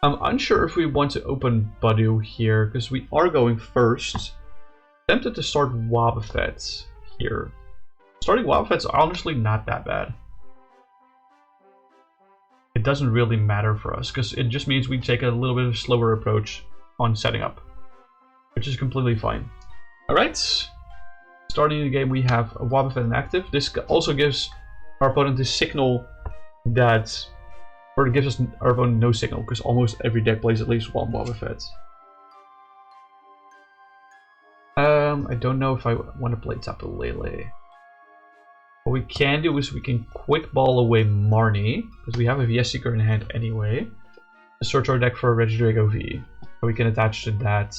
Speaker 1: I'm unsure if we want to open Badu here, because we are going first. Tempted to start Wobbuffet here. Starting Wobbuffet's honestly not that bad. It doesn't really matter for us, because it just means we take a little bit of a slower approach on setting up. Which is completely fine. Alright. Starting the game we have a Wobbuffet inactive. This also gives our opponent the signal that... Or it gives us our opponent no signal, because almost every deck plays at least one Wobbuffet. I don't know if I want to play Tapu Lele. What we can do is we can quick ball away Marnie, because we have a VS Seeker in hand anyway. Search our deck for a Regidrago V. So we can attach to that.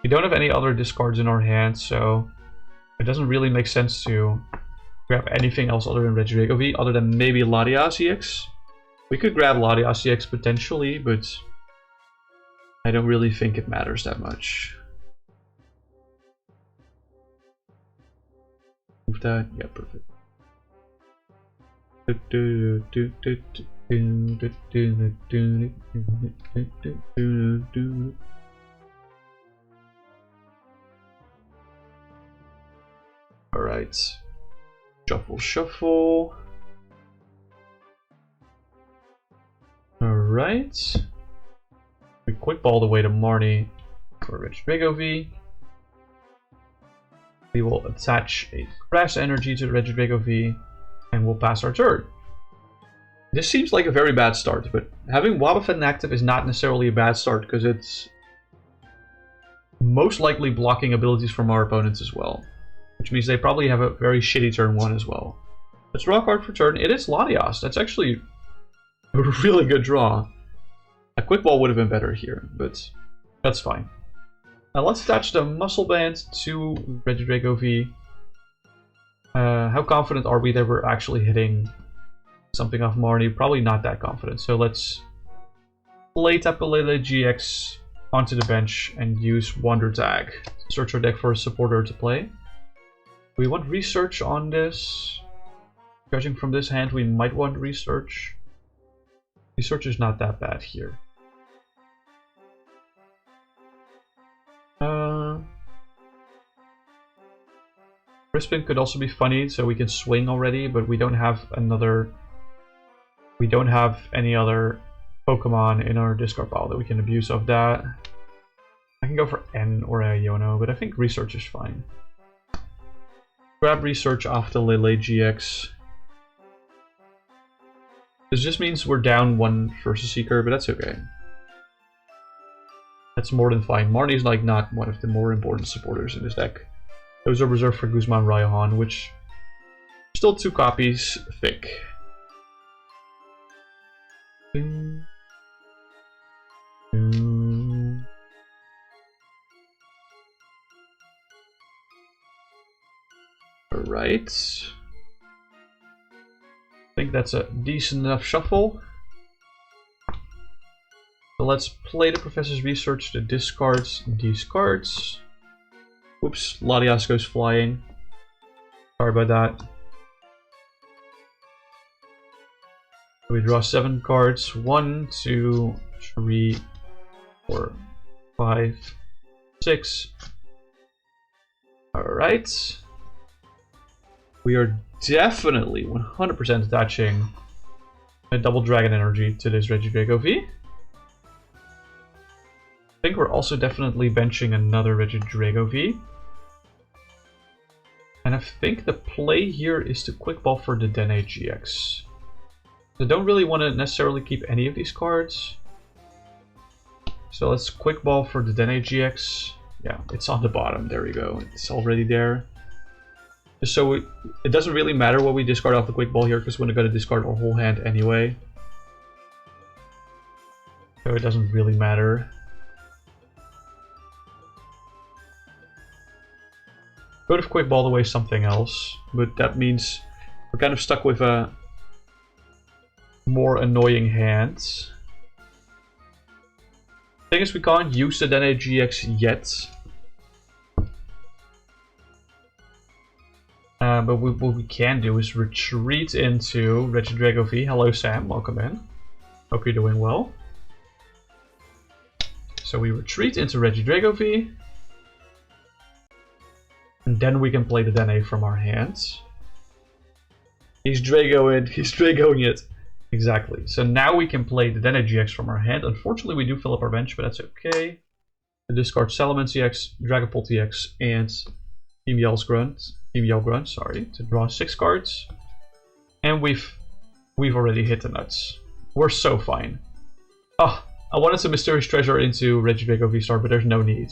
Speaker 1: We don't have any other discards in our hand, so it doesn't really make sense to grab anything else other than Regidrago V, other than maybe Latias EX. We could grab Latias EX potentially, but I don't really think it matters that much. Move that, yeah, perfect. Alright. Shuffle, shuffle. Alright. We quick ball the way to Marnie for Regidrago V. We will attach a Crash Energy to Regidrago V and we'll pass our turn. This seems like a very bad start, but having Wobbuffet inactive is not necessarily a bad start because it's most likely blocking abilities from our opponents as well. Which means they probably have a very shitty turn 1 as well. Let's draw a card for turn. It is Latias. That's actually a really good draw. A quick ball would have been better here, but that's fine. Now let's attach the Muscle Band to Regidrago V. How confident are we that we're actually hitting something off Marnie? Probably not that confident. So let's play Tapu Lele GX onto the bench and use Wonder Tag. Search our deck for a supporter to play. We want research on this. Judging from this hand, we might want research. Research is not that bad here. Crispin could also be funny, so we can swing already, but we don't have another... We don't have any other Pokemon in our discard pile that we can abuse of that. I can go for N or a Iono, but I think Research is fine. Grab Research after Lele GX. This just means we're down one versus Seeker, but that's okay. That's more than fine. Marnie's like not one of the more important supporters in this deck. Those are reserved for Guzman Raihan, which are still 2 copies thick. Alright. I think that's a decent enough shuffle. So let's play the Professor's Research to discards these cards. Oops, Latias goes flying. Sorry about that. We draw 7 cards. 1, 2, 3, 4, 5, 6. Alright. We are definitely 100% attaching a Double Dragon Energy to this Regidrago V. I think we're also definitely benching another Regidrago V. And I think the play here is to Quick Ball for the Dene GX. I don't really want to necessarily keep any of these cards. So let's Quick Ball for the Dene GX. Yeah, it's on the bottom. There we go. It's already there. So it doesn't really matter what we discard off the Quick Ball here, because we're going to discard our whole hand anyway. So it doesn't really matter. Could have Quick Balled away something else, but that means we're kind of stuck with a more annoying hand. Thing is, we can't use the Dene GX yet. But what we can do is retreat into Regidrago V. Hello Sam, welcome in. Hope you're doing well. So we retreat into Regidrago V. And then we can play the Dene from our hands. He's Dragoing it. Exactly. So now we can play the Dene GX from our hand. Unfortunately, we do fill up our bench, but that's okay. We discard Salamence EX, Dragapult EX, and Team Yell's Grunt. Team Yell Grunt, sorry, to draw 6 cards. And we've already hit the nuts. We're so fine. Oh, I wanted some Mysterious Treasure into Regidrago V-Star, but there's no need.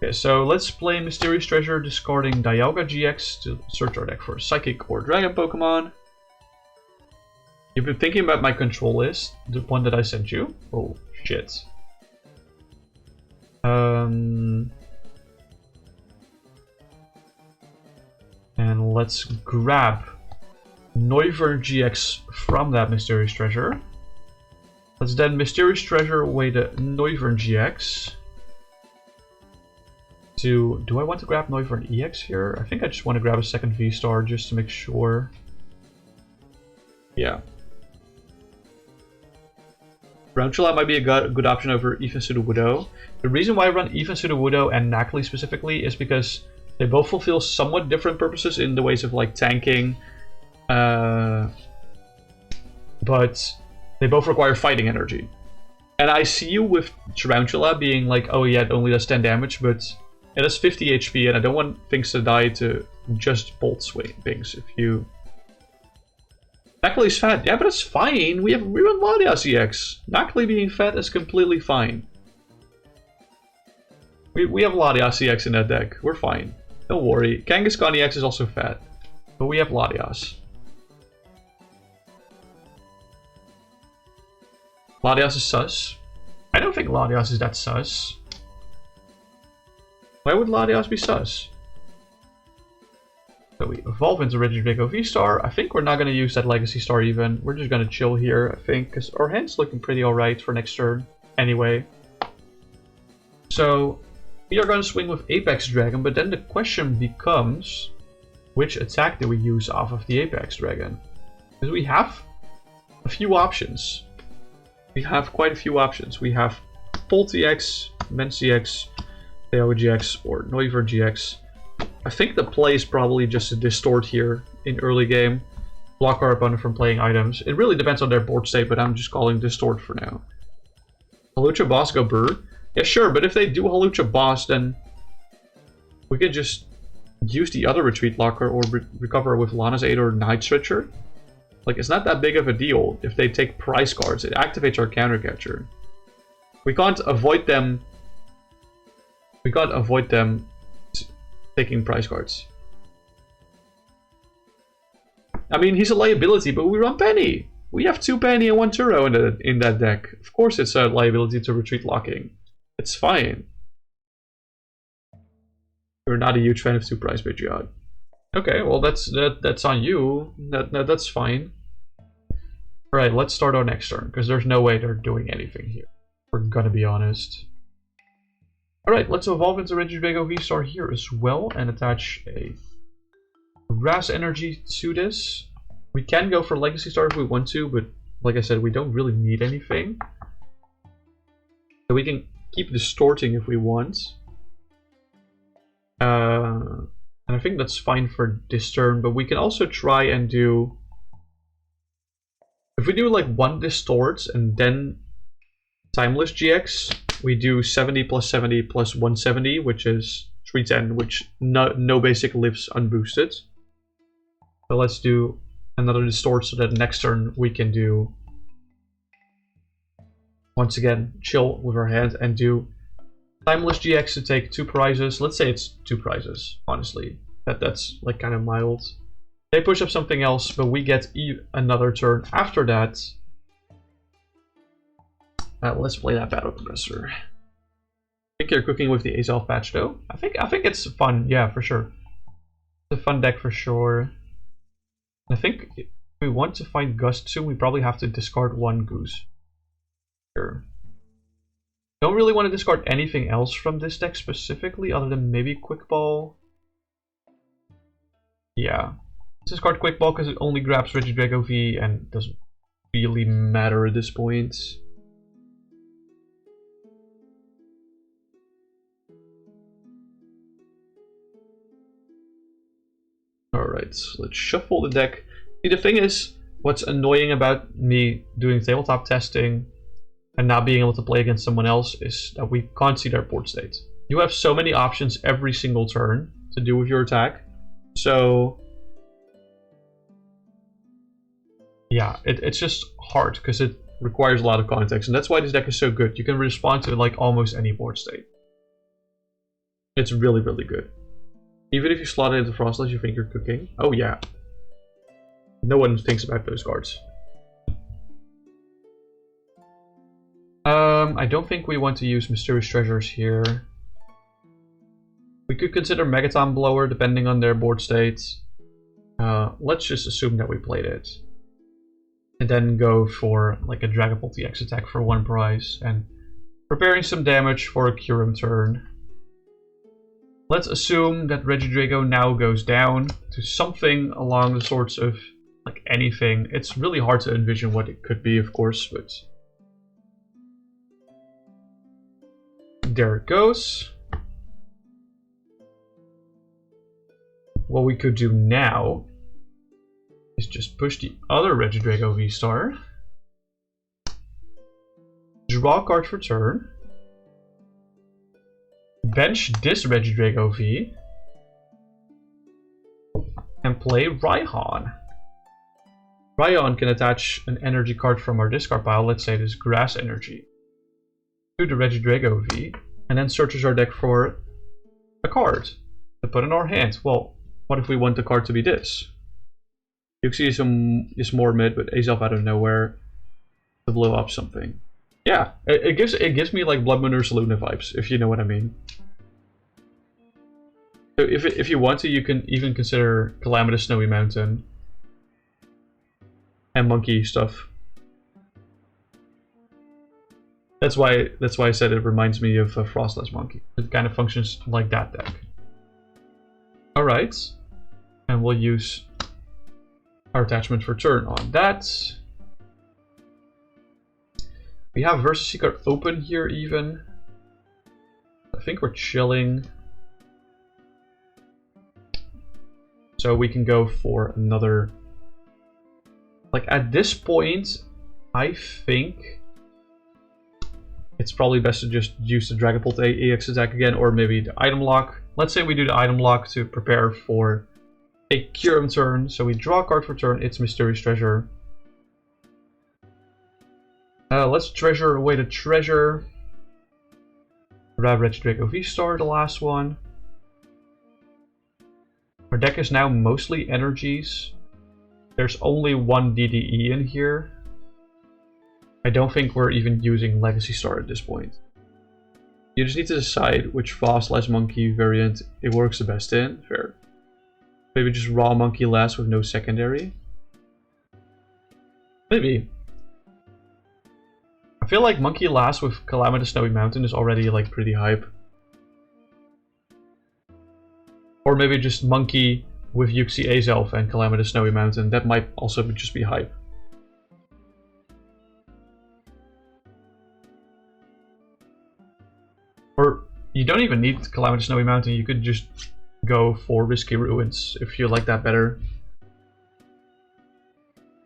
Speaker 1: Okay, so let's play Mysterious Treasure, discarding Dialga GX to search our deck for a Psychic or Dragon Pokemon. You've been thinking about my control list, the one that I sent you? Oh, shit. And let's grab Noivern GX from that Mysterious Treasure. Let's then Mysterious Treasure away the Noivern GX. Do I want to grab Noivern EX here? I think I just want to grab a second V-Star just to make sure. Yeah. Groundula might be a good option over Even Sudowoodo. The reason why I run Even Sudowoodo and Nacli specifically is because they both fulfill somewhat different purposes in the ways of like tanking. But they both require fighting energy. And I see you with Tarantula being like, oh yeah, it only does 10 damage, but it has 50 HP, and I don't want things to die to just bolt swing things. If you... Nacli's fat. Yeah, but it's fine. We run Latias EX. Nacli being fat is completely fine. We have Latias EX in that deck. We're fine. Don't worry. Kangaskhan EX is also fat. But we have Latias. Latias is sus. I don't think Latias is that sus. Why would Latias be sus? So we evolve into Regidrago V-Star. I think we're not going to use that Legacy Star even. We're just going to chill here, I think, because our hand's looking pretty alright for next turn. Anyway. So, we are going to swing with Apex Dragon, but then the question becomes... which attack do we use off of the Apex Dragon? Because we have a few options. We have quite a few options. We have Full TX, Men CX, Teo GX, or Noiver GX. I think the play is probably just to distort here in early game. Block our opponent from playing items. It really depends on their board state, but I'm just calling distort for now. Halucha Boss go Brr? Yeah, sure, but if they do Halucha Boss, then we can just use the other retreat locker or recover with Lana's Aid or Night Stretcher. Like, it's not that big of a deal if they take prize cards. It activates our counter catcher. We can't avoid them. We can't avoid them taking prize cards. I mean, he's a liability, but we run Penny. We have 2 Penny and 1 Turo in that deck. Of course it's a liability to retreat locking. It's fine. You're not a huge fan of 2 prize bid, Jihad. Okay, well that's on you. That's fine. Alright, let's start our next turn, because there's no way they're doing anything here. We're gonna be honest. Alright, let's evolve into Regidrago V-Star here as well and attach a Ras Energy to this. We can go for Legacy Star if we want to, but like I said, we don't really need anything. So we can keep distorting if we want. And I think that's fine for this turn, but we can also try and do... If we do like 1 distorts and then Timeless GX, we do 70 plus 70 plus 170, which is 310, which no basic lives unboosted. So let's do another distort so that next turn we can do, once again, chill with our hand and do Timeless GX to take 2 prizes. Let's say it's 2 prizes, honestly. That's like kind of mild. They push up something else, but we get another turn after that. Let's play that Battle Compressor. I think you're cooking with the Azelf patch though. I think it's fun, yeah, for sure. It's a fun deck for sure. I think if we want to find Gust soon, we probably have to discard 1 Goose. Sure. Don't really want to discard anything else from this deck specifically, other than maybe Quick Ball. Yeah. Let's discard Quick Ball because it only grabs Regidrago V and doesn't really matter at this point. Alright, let's shuffle the deck. See, the thing is, what's annoying about me doing tabletop testing and not being able to play against someone else is that we can't see their board state. You have so many options every single turn to do with your attack. So, yeah, it's just hard because it requires a lot of context. And that's why this deck is so good. You can respond to like almost any board state. It's really, really good. Even if you slot it into Frostless, you think you're cooking. Oh yeah. No one thinks about those cards. I don't think we want to use Mysterious Treasures here. We could consider Megaton Blower depending on their board states. Let's just assume that we played it. And then go for like a Dragapult TX attack for 1 prize. And preparing some damage for a Kyurem turn. Let's assume that Regidrago now goes down to something along the sorts of like anything. It's really hard to envision what it could be, of course, but there it goes. What we could do now is just push the other Regidrago V-Star, draw a card for turn, bench this Regidrago V, and play Raihan. Raihan can attach an energy card from our discard pile, let's say this Grass Energy, to the Regidrago V, and then searches our deck for a card to put in our hand. Well, what if we want the card to be this? Yuxi is more mid, but Azelf out of nowhere to blow up something. Yeah, it gives me like Blood Moon or Luna vibes, if you know what I mean. So if you want to, you can even consider Calamitous Snowy Mountain and Monkey stuff. That's why I said it reminds me of Frostless Monkey. It kind of functions like that deck. Alright. And we'll use our attachment for turn on that. We have Versus Seeker open here even. I think we're chilling. So we can go for another... Like at this point, I think it's probably best to just use the Dragonbolt EX attack again, or maybe the item lock. Let's say we do the item lock to prepare for a Curum turn. So we draw a card for turn, it's Mysterious Treasure. Let's treasure away the treasure. Grab Regidrago V-Star, the last one. Our deck is now mostly energies. There's only one DDE in here. I don't think we're even using Legacy Star at this point. You just need to decide which Fast/Monkey variant it works the best in. Fair. Maybe just raw Monkey last with no secondary. Maybe. I feel like Monkey last with Calamitous Snowy Mountain is already like pretty hype. Or maybe just Monkey with Yuxi Azelf and Calamitous Snowy Mountain. That might also just be hype. Or you don't even need Calamitous Snowy Mountain, you could just go for Risky Ruins if you like that better.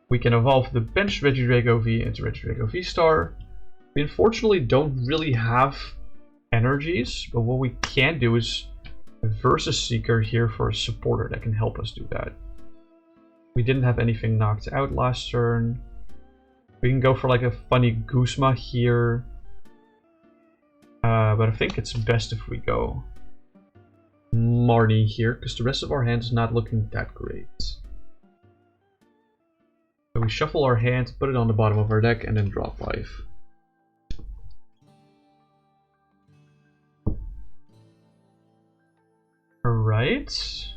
Speaker 1: We can evolve the benched Regidrago V into Regidrago V-Star. We unfortunately don't really have energies, but what we can do is a Versus Seeker here for a supporter that can help us do that. We didn't have anything knocked out last turn. We can go for like a funny Guzma here. But I think it's best if we go Marnie here, because the rest of our hand is not looking that great. So we shuffle our hand, put it on the bottom of our deck, and then draw 5. Alright.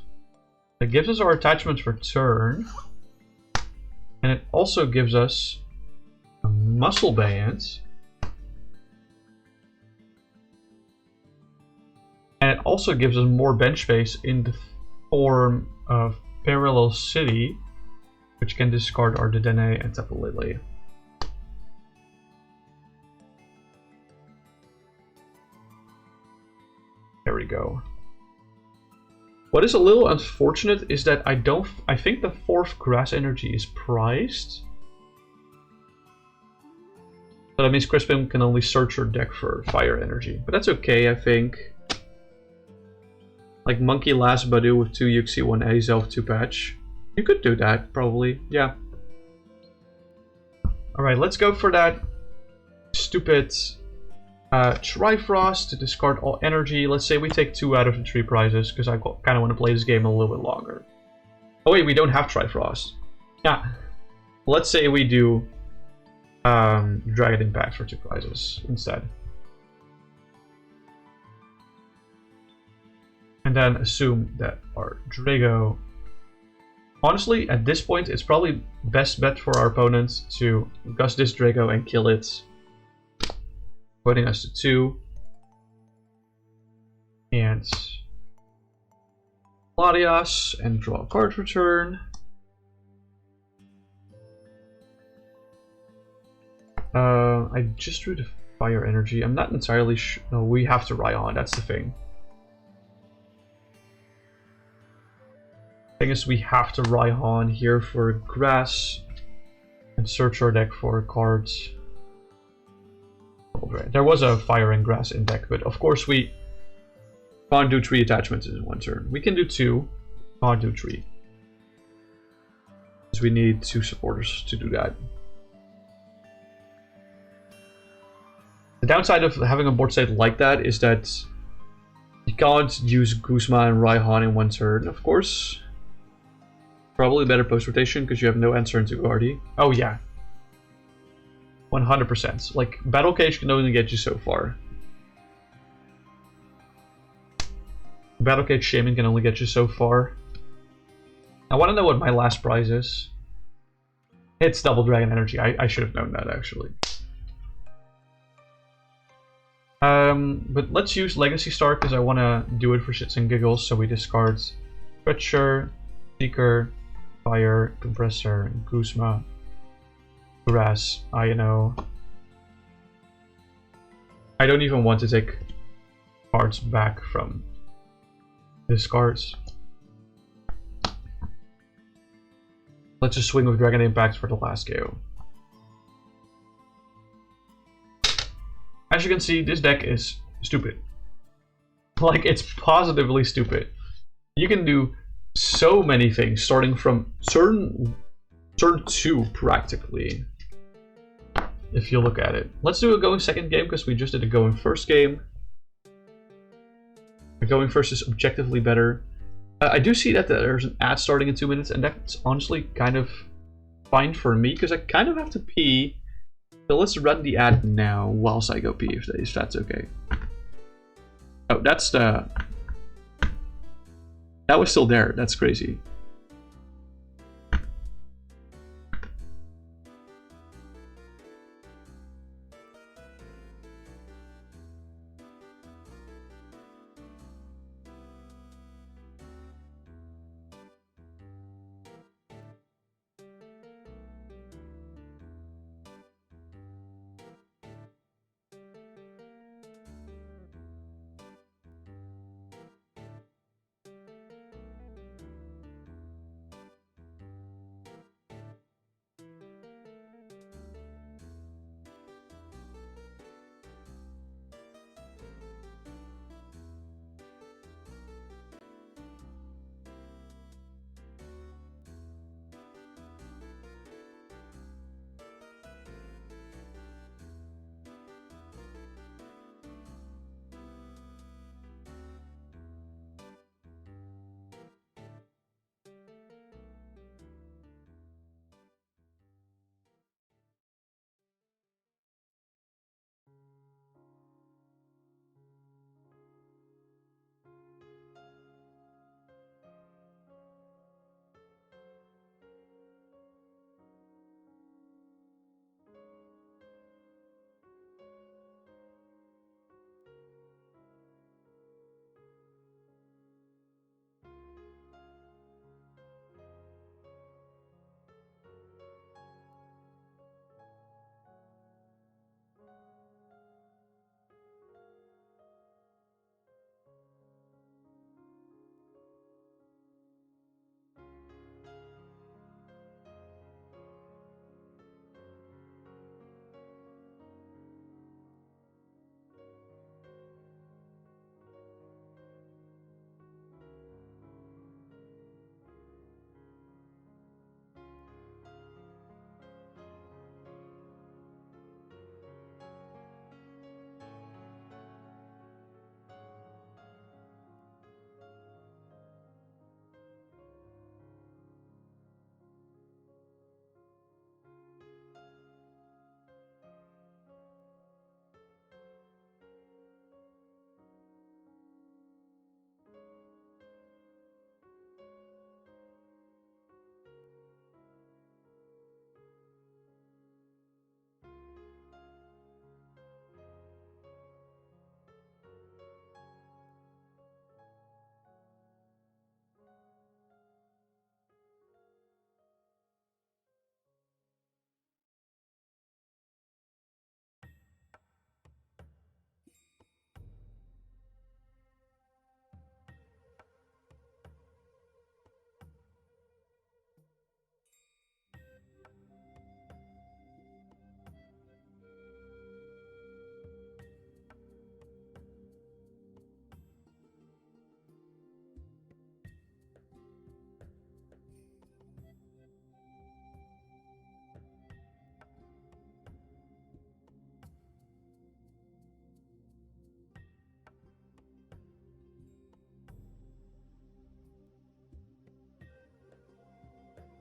Speaker 1: That gives us our attachments for turn. And it also gives us a Muscle Band. And it also gives us more bench space in the form of Parallel City, which can discard our Dedenne and Tapu Lele. There we go. What is a little unfortunate is that I think the 4th Grass Energy is prized. So that means Crispin can only search your deck for Fire Energy. But that's okay, I think. Like Monkey last Badu with 2 Yuxi, 1 Azelf, 2 Patch. You could do that, probably. Yeah. Alright, let's go for that stupid Trifrost to discard all energy. Let's say we take 2 out of the 3 prizes, because I kind of want to play this game a little bit longer. Oh wait, we don't have Trifrost. Yeah. Let's say we do Dragon Impact for 2 prizes instead. And then assume that our Drago... Honestly, at this point, it's probably best bet for our opponent to gust this Drago and kill it, putting us to 2. And Latias, and draw a card for turn. I just drew the Fire Energy. I'm not entirely sure. No, we have to Raihan, that's the thing. Thing is, we have to Raihan here for grass and search our deck for cards. There was a Fire and Grass in deck, but of course we can't do 3 attachments in 1 turn. We can do 2, can't do 3. Because we need 2 supporters to do that. The downside of having a board state like that is that you can't use Guzma and Raihan in 1 turn, of course. Probably better post rotation because you have no answer into Guardi. Oh yeah. 100%. Like, Battle Cage can only get you so far. Battle Cage Shaman can only get you so far. I want to know what my last prize is. It's Double Dragon Energy. I should have known that, actually. But let's use Legacy Star because I want to do it for shits and giggles. So we discard Stretcher, Seeker, Fire, Compressor, Guzma, Grass, INO. I don't even want to take cards back from discards. Let's just swing with Dragon Impact for the last KO. As you can see, this deck is stupid. Like, it's positively stupid. You can do so many things, starting from turn 2, practically. If you look at it. Let's do a going second game, because we just did a going first game. The going first is objectively better. I do see that there's an ad starting in 2 minutes, and that's honestly kind of fine for me, because I kind of have to pee. So let's run the ad now, whilst I go pee, if that's okay. Oh, that's the... That was still there, that's crazy.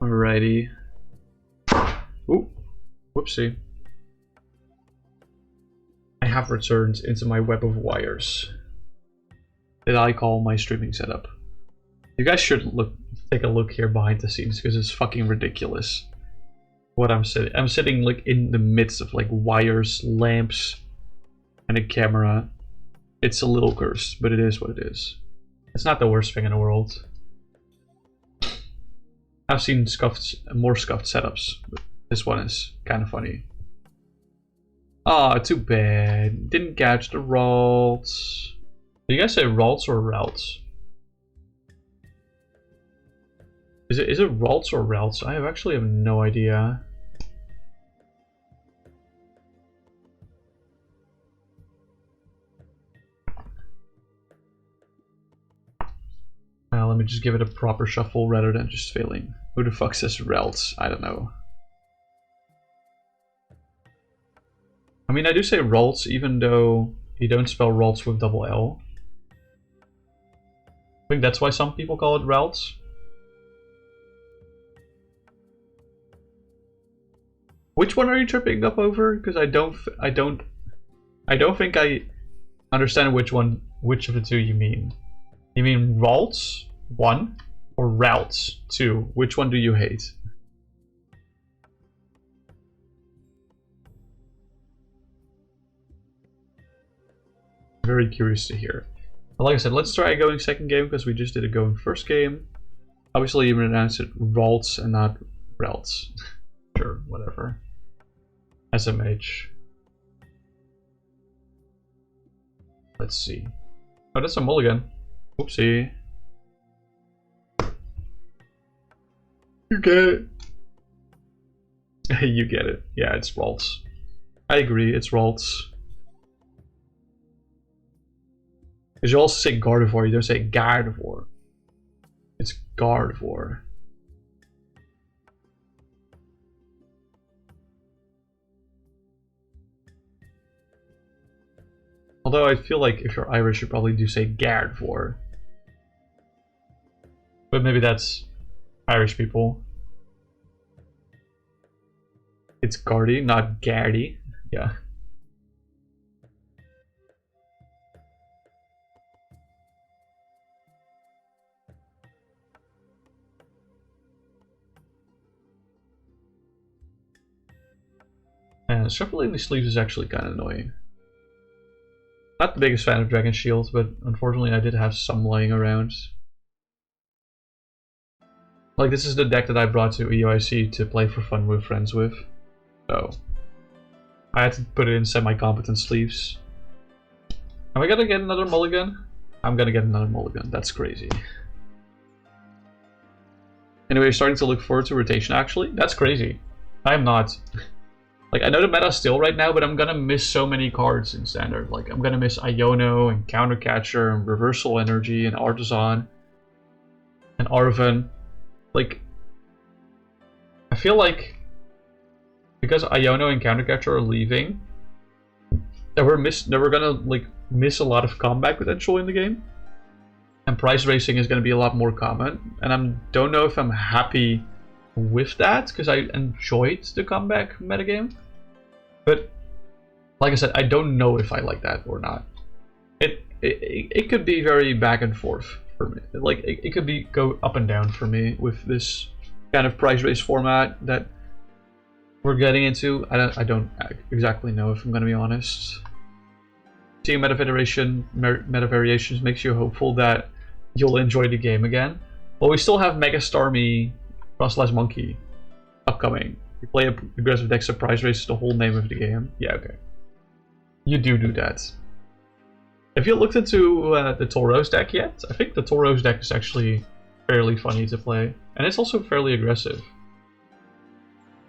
Speaker 1: Alrighty. Ooh, whoopsie. I have returned into my web of wires that I call my streaming setup. You guys should take a look here behind the scenes, because it's fucking ridiculous what I'm sitting. I'm sitting like in the midst of like wires, lamps, and a camera. It's a little cursed, but it is what it is. It's not the worst thing in the world. I've seen more scuffed setups, but this one is kind of funny. Ah, too bad. Didn't catch the rolls. Do you guys say rolls or routes? Is it rolls or routes? I actually have no idea. Let me just give it a proper shuffle rather than just failing. Who the fuck says routes? I don't know. I mean, I do say rolls even though you don't spell rolls with double L. I think that's why some people call it routes. Which one are you tripping up over? Because I don't think I understand which of the two you mean. You mean routes 1 or routes 2? Which one do you hate? Very curious to hear. But like I said, let's try going second game because we just did a going first game. Obviously, you announced it routes and not routes. Sure, whatever. SMH. Let's see. Oh, that's a mulligan. Oopsie. You get it. You get it. Yeah, it's Ralts. I agree, it's Ralts. Because you also say Gardevoir, you don't say Gardevoir. It's Gardevoir. Although I feel like if you're Irish, you probably do say Gardevoir. But maybe that's Irish people. It's Gardy, not Gardy. Yeah. And shuffling the sleeves is actually kind of annoying. Not the biggest fan of Dragon Shield, but unfortunately I did have some lying around. Like, this is the deck that I brought to EOIC to play for fun with friends with. So, I had to put it in semi-competent sleeves. Am I gonna get another mulligan? I'm gonna get another mulligan. That's crazy. Anyway, starting to look forward to rotation, actually. That's crazy. I'm not. Like, I know the meta's still right now, but I'm gonna miss so many cards in Standard. Like, I'm gonna miss Iono, and Countercatcher, and Reversal Energy, and Artisan, and Arven. Like, I feel like because Iono and Countercatcher are leaving, that we're gonna like miss a lot of comeback potential in the game, and price racing is gonna be a lot more common. And I don't know if I'm happy with that because I enjoyed the comeback metagame, but like I said, I don't know if I like that or not. It could be very back and forth for me. Like it could be go up and down for me with this kind of price race format that we're getting into. I don't exactly know, if I'm gonna be honest. Seeing meta variations makes you hopeful that you'll enjoy the game again. Well, we still have Mega Starmie Frostlass Monkey upcoming. You play aggressive deck, surprise race is the whole name of the game. Yeah, okay. You do that. Have you looked into the Tauros deck yet? I think the Tauros deck is actually fairly funny to play. And it's also fairly aggressive.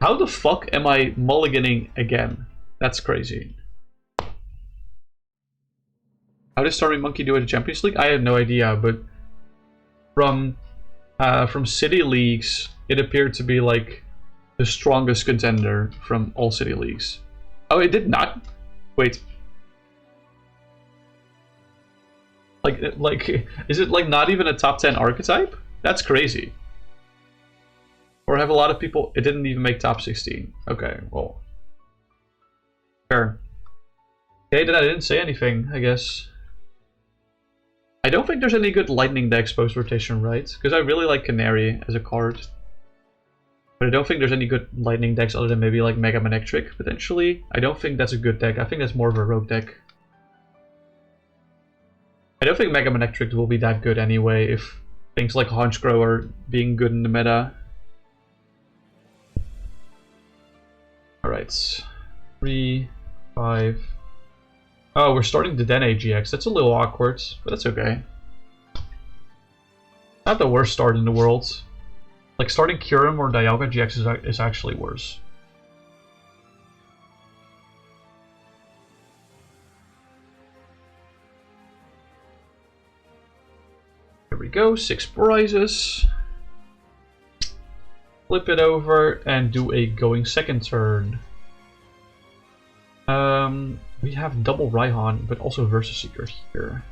Speaker 1: How the fuck am I mulliganing again? That's crazy. How does Starmie Monkey do at the Champions League? I have no idea, but from City Leagues, it appeared to be like the strongest contender from all City Leagues. Oh, it did not? Wait. Like, is it like not even a top 10 archetype? That's crazy. Or have a lot of people... It didn't even make top 16. Okay, well. Fair. Okay, then I didn't say anything, I guess. I don't think there's any good lightning decks post-rotation, right? Because I really like Canary as a card. But I don't think there's any good lightning decks other than maybe like Mega Manectric, potentially. I don't think that's a good deck. I think that's more of a rogue deck. I don't think Mega Manectric will be that good anyway if things like Honchkrow are being good in the meta. Alright. 3, 5. Oh, we're starting the Dene GX. That's a little awkward, but that's okay. Not the worst start in the world. Like, starting Kyurem or Dialga GX is actually worse. Here we go, 6 prizes. Flip it over and do a going second turn. We have double Raihan, but also Versus Seeker here.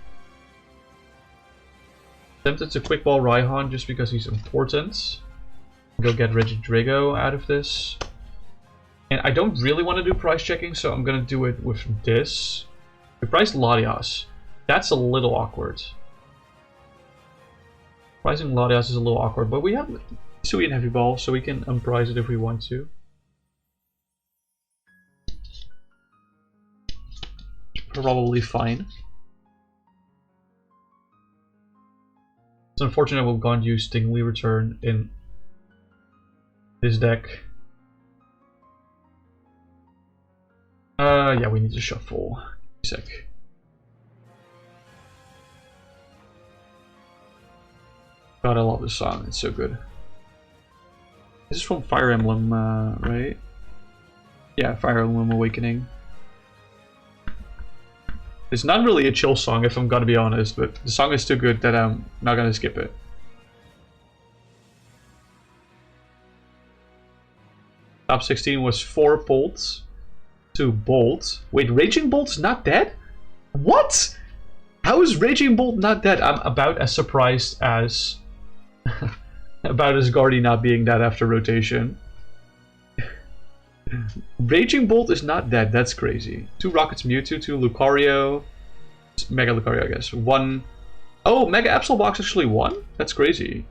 Speaker 1: Tempted to quick ball Raihan just because he's important. Go get Regidrago out of this. And I don't really want to do price checking, so I'm gonna do it with this. We priced Latias. That's a little awkward. Pricing Latias is a little awkward, but we have Sui and Heavy Ball, so we can unprice it if we want to. Probably fine. It's unfortunate we can't use Stingly Return in this deck. Yeah, we need to shuffle. Sec. God, I love this song. It's so good. This is from Fire Emblem, right? Yeah, Fire Emblem Awakening. It's not really a chill song, if I'm gonna be honest, but the song is too good that I'm not gonna skip it. Top 16 was 4 bolts, 2 bolt. Wait, Raging Bolt's not dead? What? How is Raging Bolt not dead? I'm about as surprised as about as Guardy not being dead after rotation. Raging Bolt is not dead, that's crazy. 2 Rockets Mewtwo, 2 Lucario. Mega Lucario, I guess. 1. Oh, Mega Absol Box actually won? That's crazy.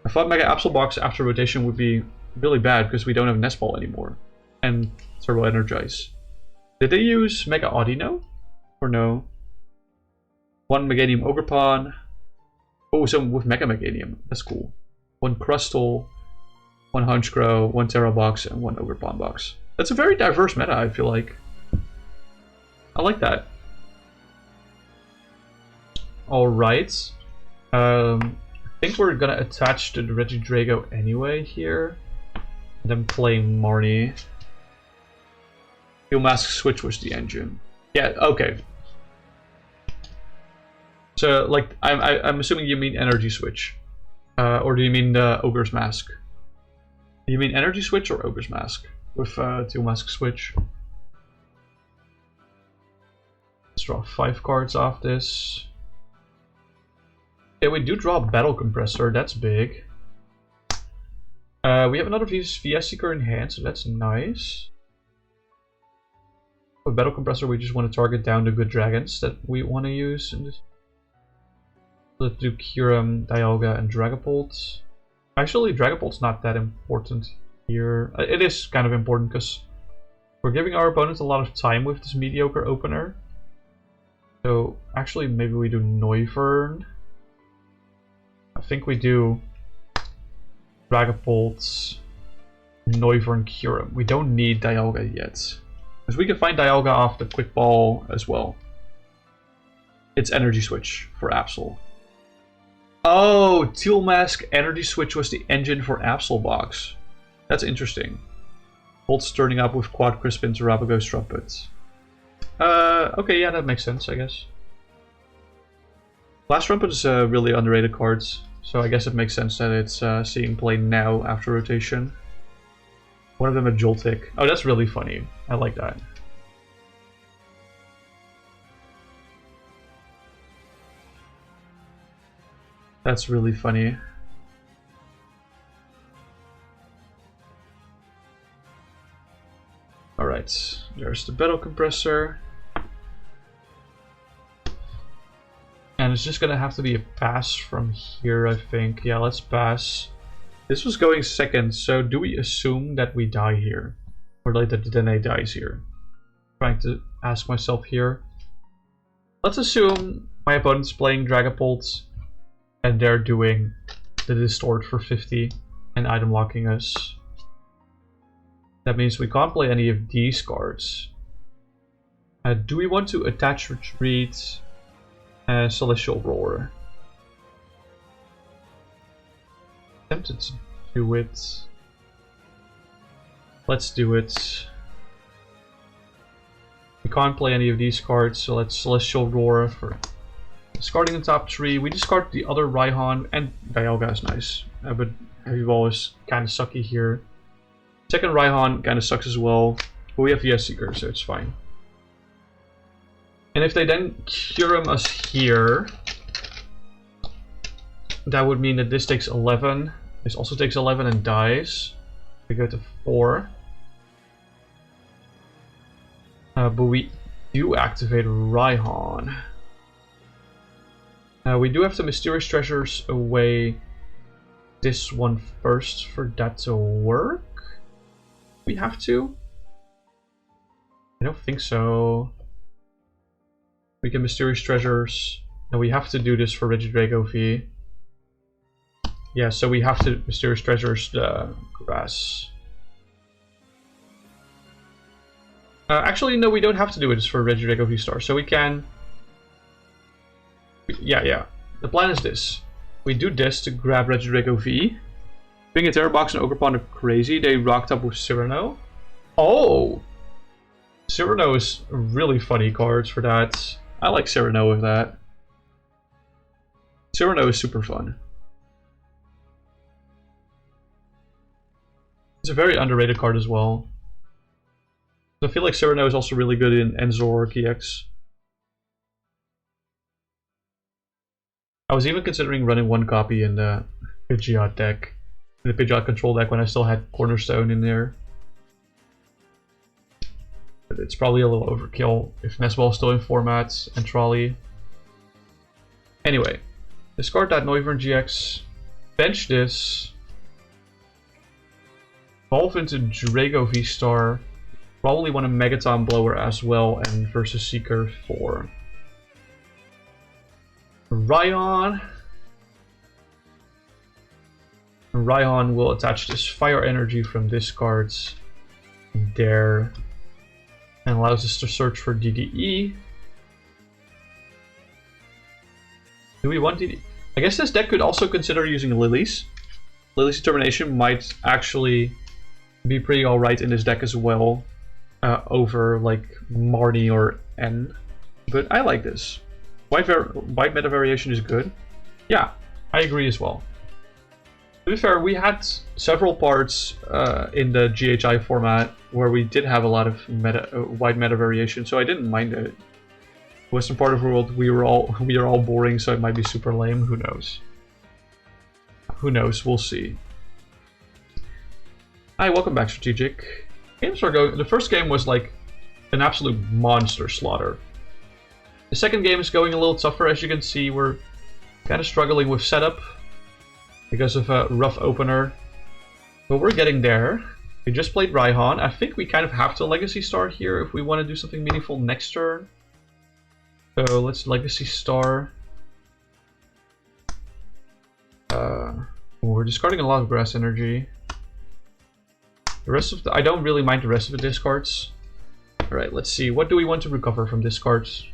Speaker 1: I thought Mega Absol Box after rotation would be really bad because we don't have Nest Ball anymore. And Turbo Energize. Did they use Mega Audino? Or no? 1 Meganium Ogerpon. Oh, so with Mega Meganium. That's cool. 1 Crustle. 1 Honchkrow, 1 Terra box, and 1 Ogerpon box. That's a very diverse meta, I feel like. I like that. Alright. I think we're gonna attach to the Regidrago anyway here. And then play Marnie. Fuel Mask Switch was the engine. Yeah, okay. So, like, I'm assuming you mean Energy Switch. Or do you mean the Ogre's Mask? You mean Energy Switch or Ogre's Mask? With Fuel Mask Switch. Let's draw 5 cards off this. Yeah, we do draw Battle Compressor, that's big. We have another VS Seeker in hand, so that's nice. With Battle Compressor, we just want to target down the good dragons that we want to use in this. Let's do Kyurem, Dialga, and Dragapult. Actually, Dragapult's not that important here. It is kind of important because we're giving our opponents a lot of time with this mediocre opener. So, actually, maybe we do Noivern. I think we do Dragapult, Noivern, Kyurem. We don't need Dialga yet. Because we can find Dialga off the Quick Ball as well. It's Energy Switch for Absol. Oh, Teal Mask Energy Switch was the engine for Absol Box. That's interesting. Bolt's turning up with Quad Crispin, Terrabago, Strumpet. Okay, yeah, that makes sense, I guess. Blast Trumpet is a really underrated card, so I guess it makes sense that it's seeing play now after rotation. One of them a Joltik. Oh, that's really funny. I like that. That's really funny. Alright, there's the Battle Compressor. And it's just gonna have to be a pass from here, I think. Yeah, let's pass. This was going second, so do we assume that we die here? Or like that Dene dies here? Trying to ask myself here. Let's assume my opponent's playing Dragapult and they're doing the Distort for 50 and item locking us. That means we can't play any of these cards. Do we want to attach retreat and Celestial Roar? Tempted to do it. Let's do it. We can't play any of these cards, so let's Celestial Roar for discarding the top 3. We discard the other Raihan, and Dialga is nice. But Heavy Ball is kind of sucky here. Second Raihan kind of sucks as well. But we have the Seeker, so it's fine. And if they then Kyurem us here, that would mean that this takes 11. This also takes 11 and dies. We go to 4. But we do activate Raihan. We do have the Mysterious Treasures away this one first for that to work. We have to? I don't think so. We can Mysterious Treasures. And we have to do this for Regidrago V. Yeah, so we have to Mysterious Treasures the grass. Actually, no, we don't have to do it for Regidrago V-Star. So we can... Yeah. The plan is this. We do this to grab Regidrago V. Being a Terror Box and Ogre Pond are crazy. They rocked up with Cyrano. Oh! Cyrano is really funny cards for that. I like Cyrano with that. Cyrano is super fun. It's a very underrated card as well. I feel like Cyrano is also really good in Enzor or EX. I was even considering running one copy in the Pidgeot deck. In the Pidgeot control deck when I still had Cornerstone in there. But it's probably a little overkill if Nesball is still in formats and Trolley. Anyway, discard that Noivern GX. Bench this. Evolve into Drago V-Star. Probably want a Megaton Blower as well, and versus Seeker 4. Raihan. Raihan will attach this Fire Energy from this card's there. And allows us to search for DDE. Do we want DDE? I guess this deck could also consider using Lilies. Lily's Determination might actually be pretty alright in this deck as well. Over like Marnie or N. But I like this. White meta variation is good. Yeah, I agree as well. To be fair, we had several parts in the GHI format where we did have a lot of white meta variation, so I didn't mind it. Western part of the world, we are all boring, so it might be super lame. Who knows? Who knows? We'll see. Hi, welcome back, Strategic. Games are going. The first game was like an absolute monster slaughter. The second game is going a little tougher, as you can see. We're kind of struggling with setup because of a rough opener, but we're getting there. We just played Raihan. I think we kind of have to Legacy Star here if we want to do something meaningful next turn. So let's Legacy Star. We're discarding a lot of grass energy. The rest of the, I don't really mind the rest of the discards. Alright, let's see. What do we want to recover from discards?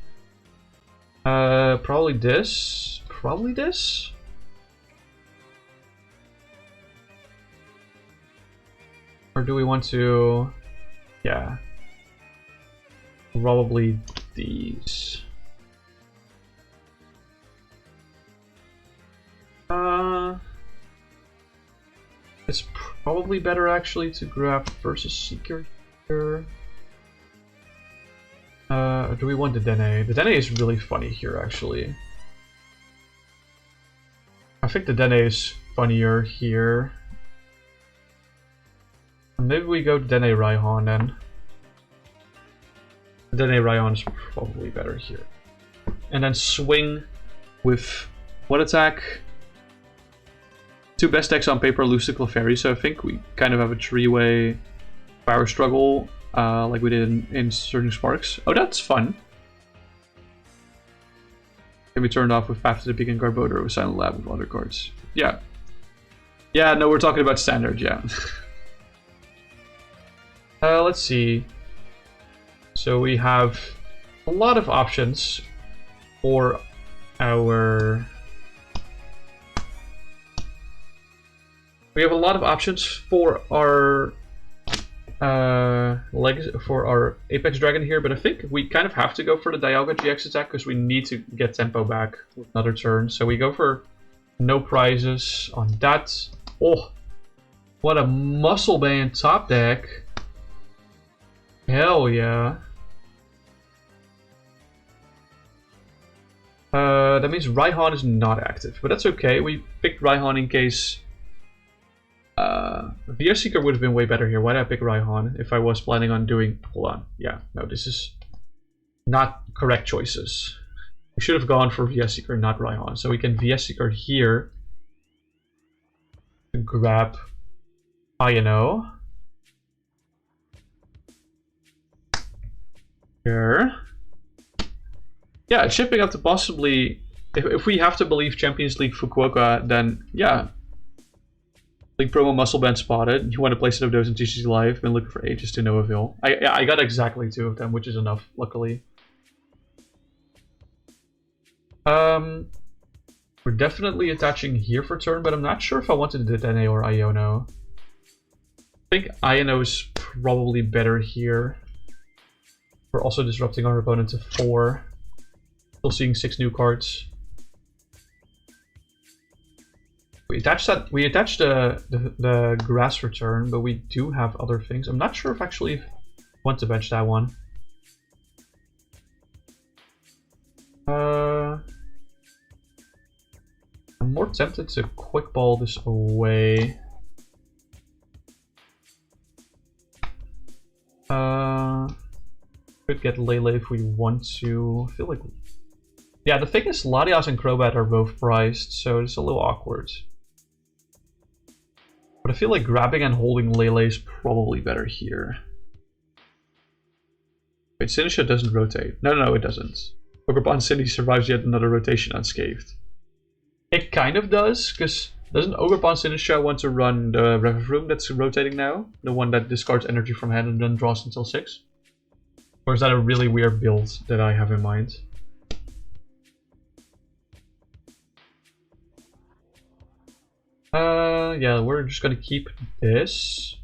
Speaker 1: Probably this. Probably this? Or do we want to... Yeah. Probably these. It's probably better actually to grab versus Seeker here. Do we want the Dene? The Dene is really funny here actually. I think the Dene is funnier here. Maybe we go Dene Raihan then. Dene Raihan is probably better here. And then swing with what attack? Two best decks on paper lose to Clefairy, so I think we kind of have a three-way power struggle like we did in Surging Sparks. Oh, that's fun. Can be turned off with Path to the Peak and Garbodor with Silent Lab with other cards. Yeah. Yeah, no, we're talking about standard, yeah. Let's see. So we have a lot of options for our... We have a lot of options for our for our Apex Dragon here, but I think we kind of have to go for the Dialga GX attack because we need to get tempo back with another turn. So we go for no prizes on that. Oh, what a muscle band top deck. Hell yeah. That means Raihan is not active, but that's okay. We picked Raihan in case VS Seeker would have been way better here. Why did I pick Raihan if I was planning on doing... Hold on. Yeah, no, this is not correct choices. We should have gone for VS Seeker, not Raihan. So we can VS Seeker here. Grab INO. Here. Yeah, it's shipping up to possibly... If we have to believe Champions League Fukuoka, then yeah. League promo muscle band spotted. You want to play set of those in TCG Live. Been looking for ages to no avail. I got exactly 2 of them, which is enough, luckily. We're definitely attaching here for turn, but I'm not sure if I wanted to do Dene or Iono. I think Iono is probably better here. We're also disrupting our opponent to 4. Still seeing 6 new cards. We attached the grass return, but we do have other things. I'm not sure if actually I want to bench that one. I'm more tempted to quick ball this away. Could get Lele if we want to. I feel like... Yeah, the thing is Latias and Crobat are both priced, so it's a little awkward. But I feel like grabbing and holding Lele is probably better here. Wait, Sinisha doesn't rotate. No, it doesn't. Ogreban Cindy survives yet another rotation unscathed. It kind of does, because doesn't Ogreban Sinisha want to run the Rev Room that's rotating now? The one that discards energy from hand and then draws until 6? Or is that a really weird build that I have in mind? Yeah, we're just gonna keep this.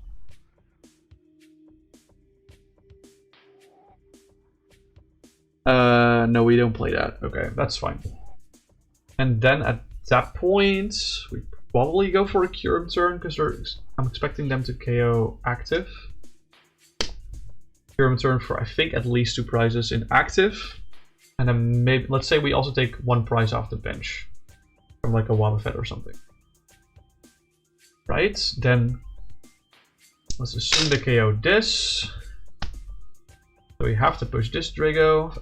Speaker 1: No, we don't play that. Okay, that's fine. And then at that point, we probably go for a Cure turn because I'm expecting them to KO active. Cure turn for I think at least 2 prizes in active, and then maybe let's say we also take 1 prize off the bench from like a Wobbuffet or something. Right, then let's assume the KO this. So we have to push this Drago.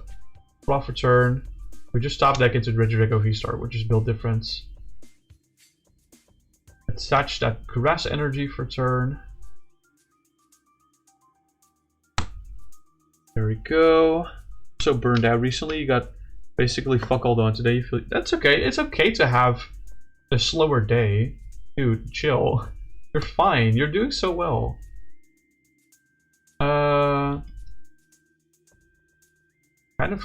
Speaker 1: Off return. We just top deck into Regidrago V-Star, which is build difference. Attach that grass energy for turn. There we go. So burned out recently. You got basically fuck all done today. You feel that's okay. It's okay to have a slower day. Dude, chill. You're fine. You're doing so well. Kind of...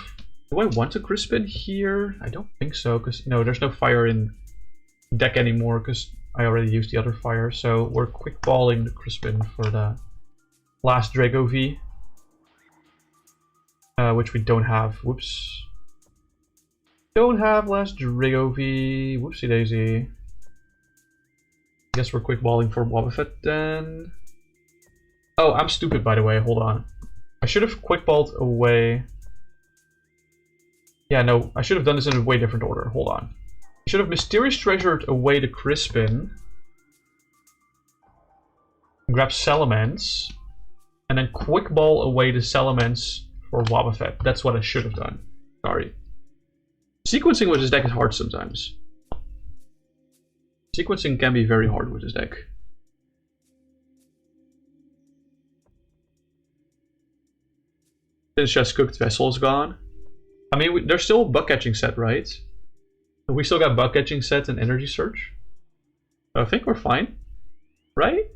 Speaker 1: Do I want to Crispin here? I don't think so, because... No, there's no fire in deck anymore, because I already used the other fire. So we're quick balling the Crispin for the last Drago V. Which we don't have. Whoops. Don't have last Drago V. Whoopsie daisy. I guess we're quick balling for Wobbuffet then. Oh, I'm stupid by the way, hold on. I should have quick balled away. Yeah, no, I should have done this in a way different order. Hold on. I should have Mysterious Treasured away the Crispin. Grab Salamence. And then quick ball away the Salamence for Wobbuffet. That's what I should have done. Sorry. Sequencing with this deck is hard sometimes. Sequencing can be very hard with this deck. Since just Cooked Vessel is gone. I mean, there's still a bug catching set, right? We still got bug catching set and energy surge. I think we're fine, right?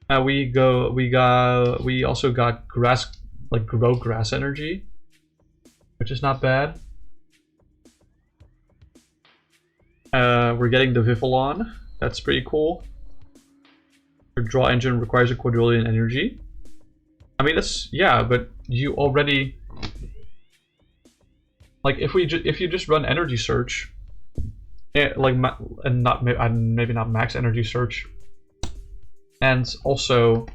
Speaker 1: We also got grass, like grow grass energy, which is not bad. We're getting the Vivillon. That's pretty cool. Your draw engine requires a quadrillion energy. I mean, that's, yeah, but you already, like, if you just run energy search, like, and not maybe not max energy search, and also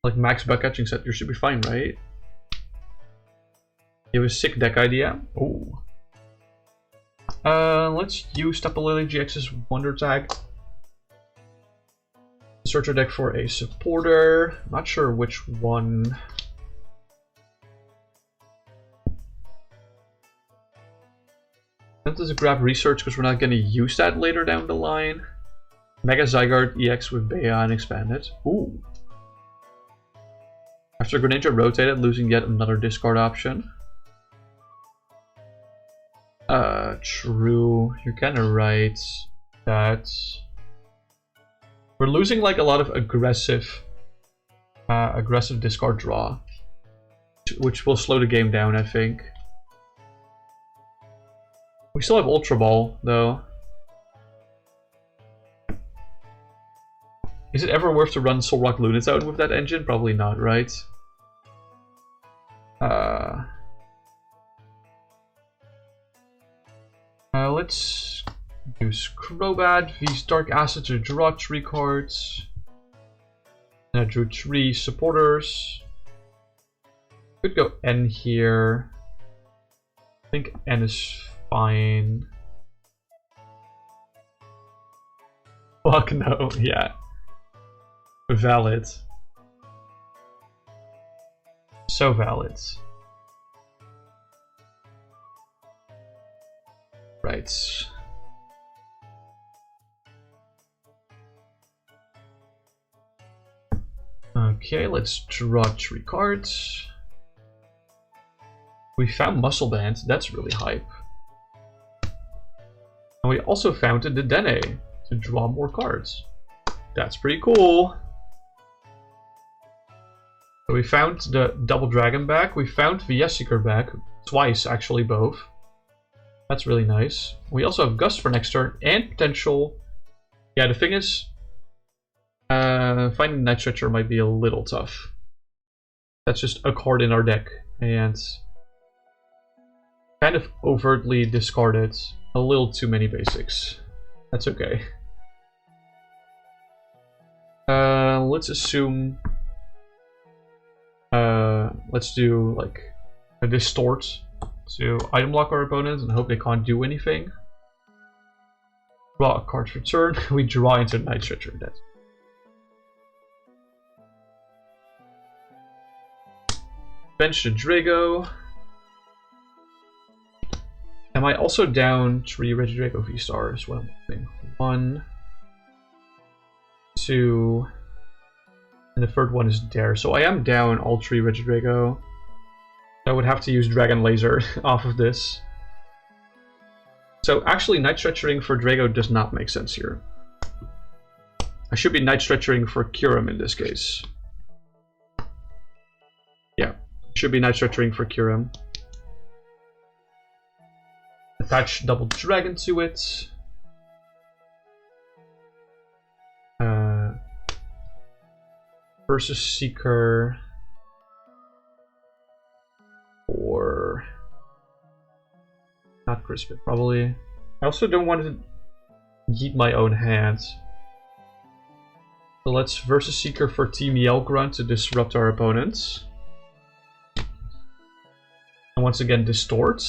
Speaker 1: like max bug catching set, you should be fine, right? You have a sick deck idea. Ooh. Let's use Tapu Lele GX's Wonder Tag. Search your deck for a supporter. Not sure which one. Let's grab research because we're not going to use that later down the line. Mega Zygarde EX with Bea and expanded. Ooh. After Greninja rotated, losing yet another discard option. True. You're kind of right. That we're losing like a lot of aggressive discard draw, which will slow the game down, I think. We still have Ultra Ball, though. Is it ever worth to run Solrock Lunatone with that engine? Probably not, right? Let's use Crobat, V's Dark Acid to draw 3 cards. And I drew 3 supporters. Could go N here. I think N is fine. Fuck no, yeah. Valid. So valid. Right. Okay, let's draw 3 cards. We found Muscle Band, that's really hype. And we also found a Dedenne to draw more cards. That's pretty cool. So we found the Double Dragon back, we found VS Seeker back, twice actually, both. That's really nice. We also have Gust for next turn and potential. Yeah, the thing is, finding Night Stretcher might be a little tough. That's just a card in our deck, and kind of overtly discarded a little too many basics. That's okay. Let's assume. Let's do like a Distort to item block our opponents and hope they can't do anything. Draw a card for turn. We draw into Night Stretcher. That's bench the Drago. Am I also down 3 Regidrago V-Stars? What am I doing? 1, 2, and the third one is Dare. So I am down all 3 Regidrago. I would have to use Dragon Laser off of this. So actually Night Stretchering for Drago does not make sense here. I should be Night Stretchering for Kyurem in this case. Yeah, should be Night Stretchering for Kyurem. Attach Double Dragon to it. Versus Seeker. Or not Crispin, probably. I also don't want to yeet my own hand. So let's Versus Seeker for Team Yell Grunt to disrupt our opponents. And once again Distort.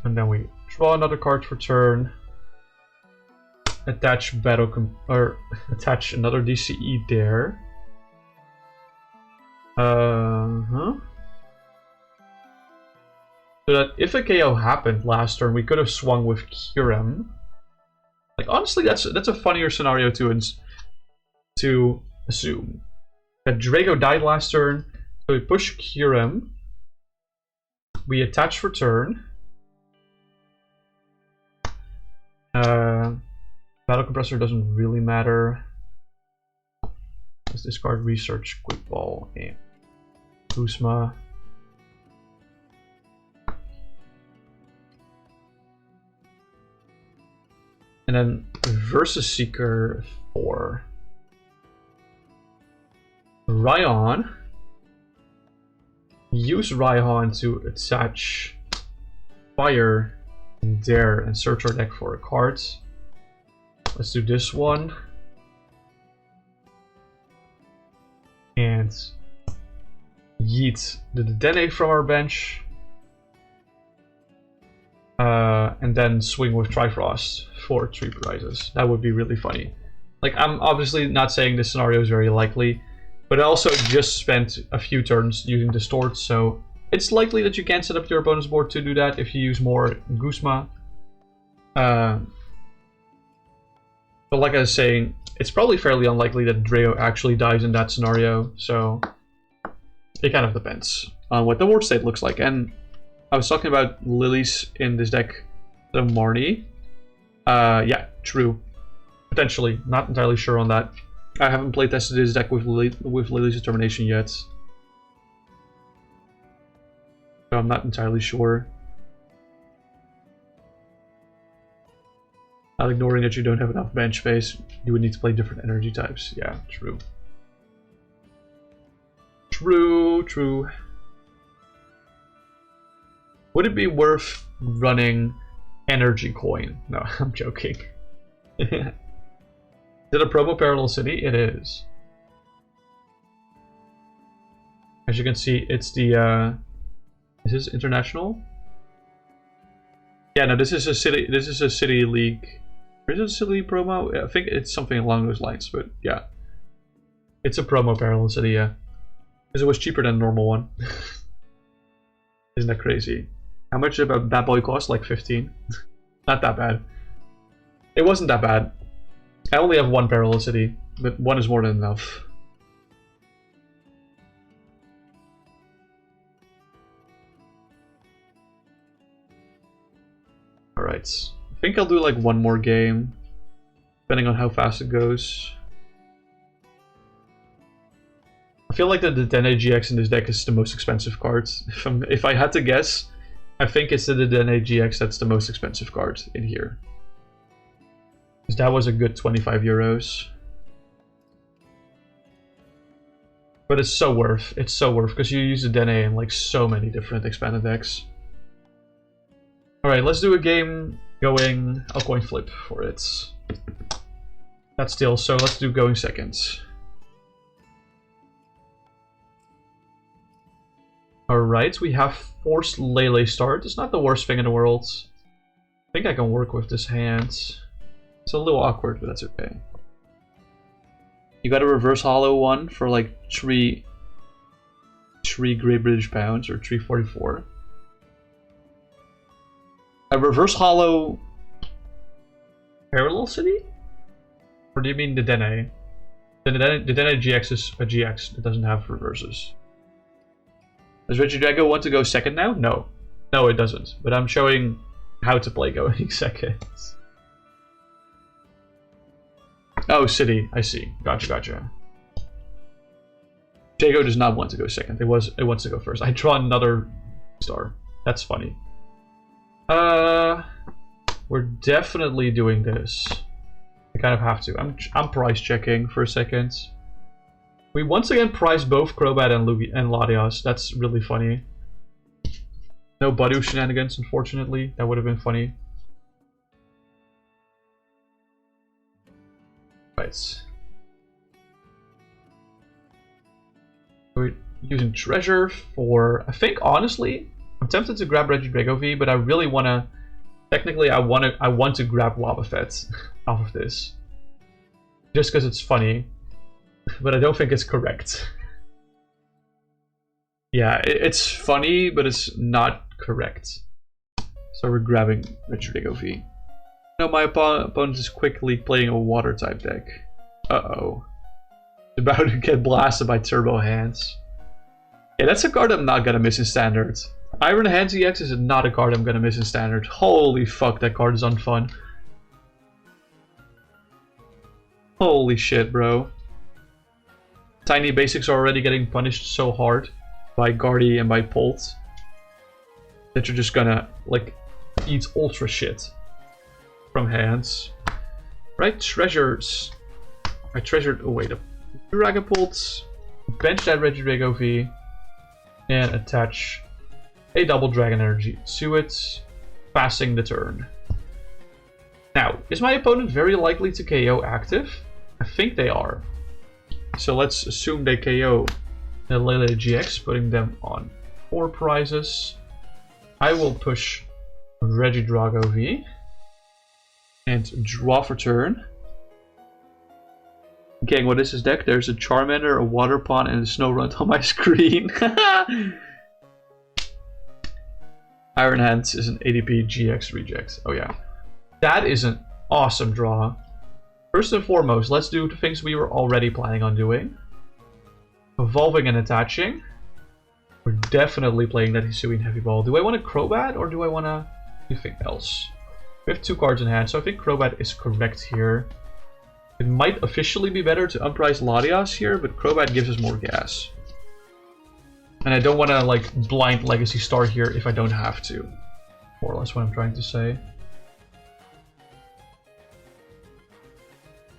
Speaker 1: And then we draw another card for turn. Attach or attach another DCE Dare. So that if a KO happened last turn, we could have swung with Kyurem. Like honestly, that's a funnier scenario to assume. That Drago died last turn, so we push Kyurem. We attach for turn. Battle compressor doesn't really matter. Let's discard research, quick ball, and Guzma. And then Versus Seeker for Raihan. Use Raihan to attach Fire and Dare and search our deck for a card. Let's do this one. And yeet the Dene from our bench. And then swing with Trifrost for 3 prizes. That would be really funny. Like, I'm obviously not saying this scenario is very likely, but I also just spent a few turns using Distort, so it's likely that you can set up your opponent's board to do that if you use more Guzma. But like I was saying, it's probably fairly unlikely that Dreo actually dies in that scenario, so it kind of depends on what the board state looks like. And I was talking about lilies in this deck, the Marnie. Yeah, true. Potentially. Not entirely sure on that. I haven't play tested this deck with Lily's Determination yet. So I'm not entirely sure. Not ignoring that you don't have enough bench space, you would need to play different energy types. Yeah, true. True. Would it be worth running Energy Coin? No, I'm joking. Is it a promo Parallel City? It is. As you can see, it's the is this international? Yeah, no, this is a city. This is a city league. Is it a city promo? I think it's something along those lines. But yeah, it's a promo Parallel City. Yeah, because it was cheaper than a normal one. Isn't that crazy? How much did that boy cost? Like 15. Not that bad. It wasn't that bad. I only have one Parallel City, but one is more than enough. Alright, I think I'll do like one more game, depending on how fast it goes. I feel like the Dene GX in this deck is the most expensive card. If I had to guess, I think it's the Dene GX that's the most expensive card in here. Because that was a good 25 euros. But it's so worth. It's so worth because you use the Dene in like so many different expanded decks. Alright, let's do a game going. I'll coin flip for it. That's still, so let's do going seconds. Alright, we have forced Lele start. It's not the worst thing in the world. I think I can work with this hand. It's a little awkward, but that's okay. You got a reverse hollow one for like 3 Great British Pounds or 344. A reverse hollow Parallel City? Or do you mean the Dene? The Dene GX is a GX. It doesn't have reverses. Does Reggie Drago want to go second now? No. No, it doesn't. But I'm showing how to play going seconds. Oh, City. I see. Gotcha. Jago does not want to go second. It wants to go first. I draw another star. That's funny. We're definitely doing this. I kind of have to. I'm price checking for a second. We once again priced both Crobat and Latias. That's really funny. No Badu shenanigans, unfortunately. That would have been funny. Right. We're using Treasure for... I think, honestly, I'm tempted to grab Regidrago V, but I really want to... Technically, I want to grab Wobbuffet off of this. Just because it's funny. But I don't think it's correct. Yeah, it's funny, but it's not correct. So we're grabbing Regidrago V. No, my opponent is quickly playing a water type deck. Uh-oh. About to get blasted by Turbo Hands. Yeah, that's a card I'm not gonna miss in Standard. Iron Hands EX is not a card I'm gonna miss in Standard. Holy fuck, that card is unfun. Holy shit, bro. Tiny basics are already getting punished so hard by Guardy and by Polt that you're just gonna, like, eat ultra shit from hands. Right, treasures. I treasured. Oh, wait. A Dragapult. Bench that Regidrago V. And attach a double Dragon Energy to it, passing the turn. Now, is my opponent very likely to KO active? I think they are. So let's assume they KO the Lele GX, putting them on 4 prizes. I will push Regidrago V and draw for turn. Gang, what is this deck? There's a Charmander, a Water Pond, and a Snorunt on my screen. Iron Hands is an ADP GX reject. Oh yeah. That is an awesome draw. First and foremost, let's do the things we were already planning on doing. Evolving and attaching. We're definitely playing that Hisuian Heavy Ball. Do I want a Crobat or do I want to anything else? We have 2 cards in hand, so I think Crobat is correct here. It might officially be better to unprice Latias here, but Crobat gives us more gas. And I don't want to, like, blind Legacy Star here if I don't have to. More or less what I'm trying to say.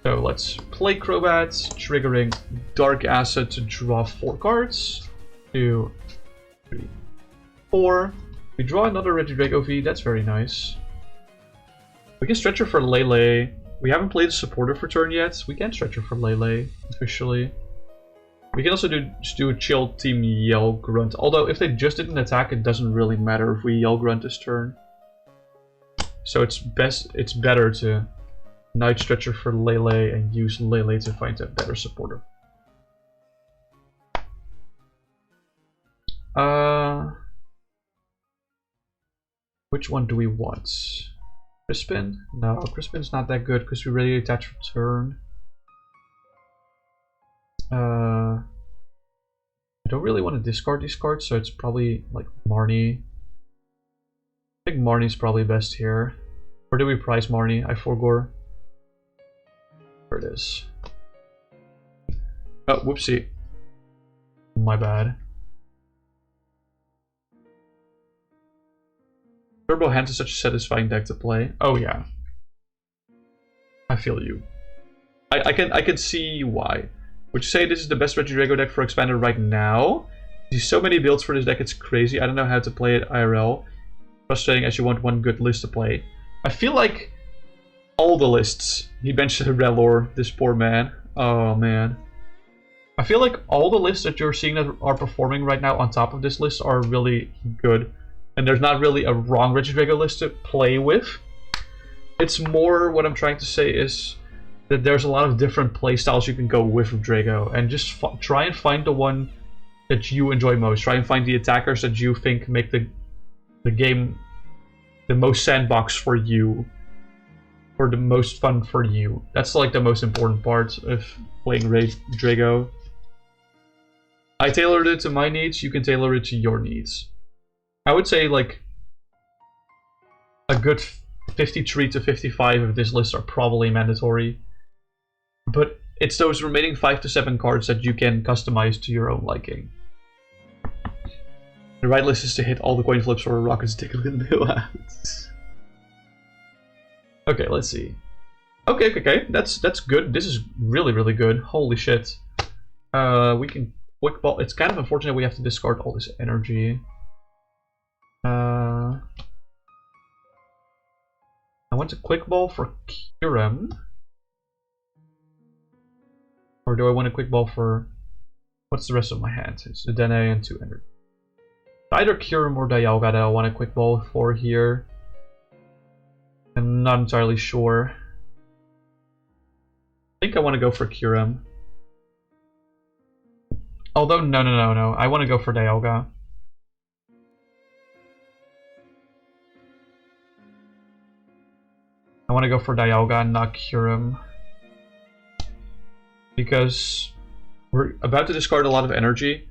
Speaker 1: So let's play Crobat, triggering Dark Acid to draw 4 cards. 2, 3, 4. We draw another Regidrago V, that's very nice. We can stretch her for Lele. We haven't played a supporter for turn yet. We can stretch her for Lele, officially. We can also just do a chill team Yell Grunt. Although, if they just didn't attack, it doesn't really matter if we Yell Grunt this turn. So it's better to Night Stretcher for Lele and use Lele to find a better supporter. Which one do we want? Crispin? No, Crispin's not that good because we already attach for turn. I don't really want to discard these cards, so it's probably like Marnie. I think Marnie's probably best here. Or do we prize Marnie? I forgot. There it is. Oh, whoopsie. My bad. Turbo Hands is such a satisfying deck to play. Oh yeah. I feel you. I can see why. Would you say this is the best Regidrago deck for Expander right now? There's so many builds for this deck, it's crazy. I don't know how to play it IRL. Frustrating as you want one good list to play. I feel like all the lists. He benched Relor, this poor man. Oh man. I feel like all the lists that you're seeing that are performing right now on top of this list are really good. And there's not really a wrong Regidrago list to play with. It's more, what I'm trying to say is that there's a lot of different playstyles you can go with Drago. And just try and find the one that you enjoy most. Try and find the attackers that you think make the game the most sandbox for you. Or the most fun for you. That's like the most important part of playing Drago. I tailored it to my needs, you can tailor it to your needs. I would say like a good 53 to 55 of this list are probably mandatory. But it's those remaining 5 to 7 cards that you can customize to your own liking. The right list is to hit all the coin flips or rockets tickling out. Okay, let's see. Okay, that's good. This is really good. Holy shit. We can quick ball. It's kind of unfortunate we have to discard all this energy. I want to quick ball for Kyurem. Or do I want a quick ball for... What's the rest of my hand? It's the Dene and 2 energy. Either Kyurem or Dialga that I want a quick ball for here. I'm not entirely sure. I think I want to go for Kyurem. Although, no. I want to go for Dialga. I want to go for Dialga, not Kyurem. Because we're about to discard a lot of energy.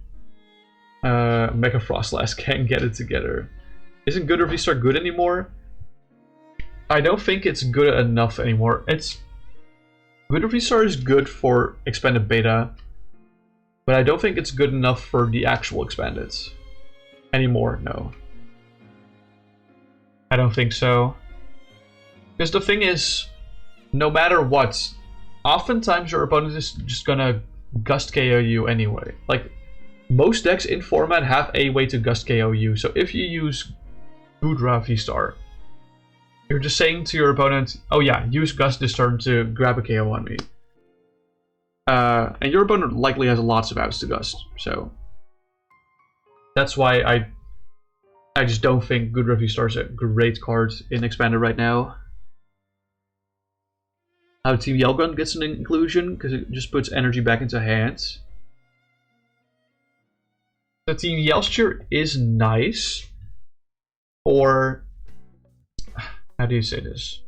Speaker 1: Mega Frostlass can't get it together. Isn't Good or V-Star good anymore? I don't think it's good enough anymore. Good Star is good for expanded beta, but I don't think it's good enough for the actual expanded anymore. No, I don't think so. Because the thing is, no matter what, oftentimes your opponent is just gonna gust KO you anyway. Like, most decks in format have a way to gust KO you. So if you use Gudra V-Star, you're just saying to your opponent, oh yeah, use Gust this turn to grab a KO on me. And your opponent likely has lots of outs to Gust, so that's why I just don't think Gudra V-Star is a great card in Expanded right now. Team Yellgrunt gets an inclusion because it just puts energy back into hands. The Team Yellsteer is nice, or how do you say this?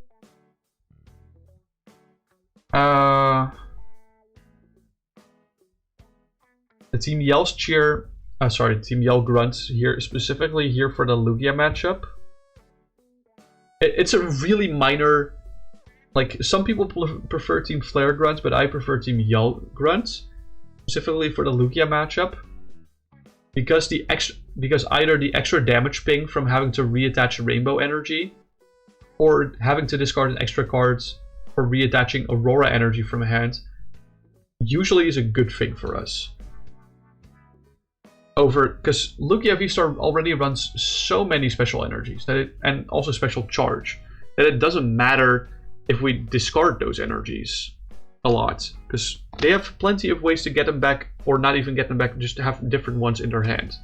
Speaker 1: The Team Yellsteer, Team Yellgrunt here, specifically here for the Lugia matchup. It's a really minor. Like, some people prefer Team Flare Grunt, but I prefer Team Yellgrunt, specifically for the Lugia matchup. Because either the extra damage ping from having to reattach Rainbow Energy, or having to discard an extra card for reattaching Aurora Energy from a hand, usually is a good thing for us. Because Lugia V-Star already runs so many special energies, and also special charge, that it doesn't matter if we discard those energies a lot, because they have plenty of ways to get them back, or not even get them back, just to have different ones in their hand.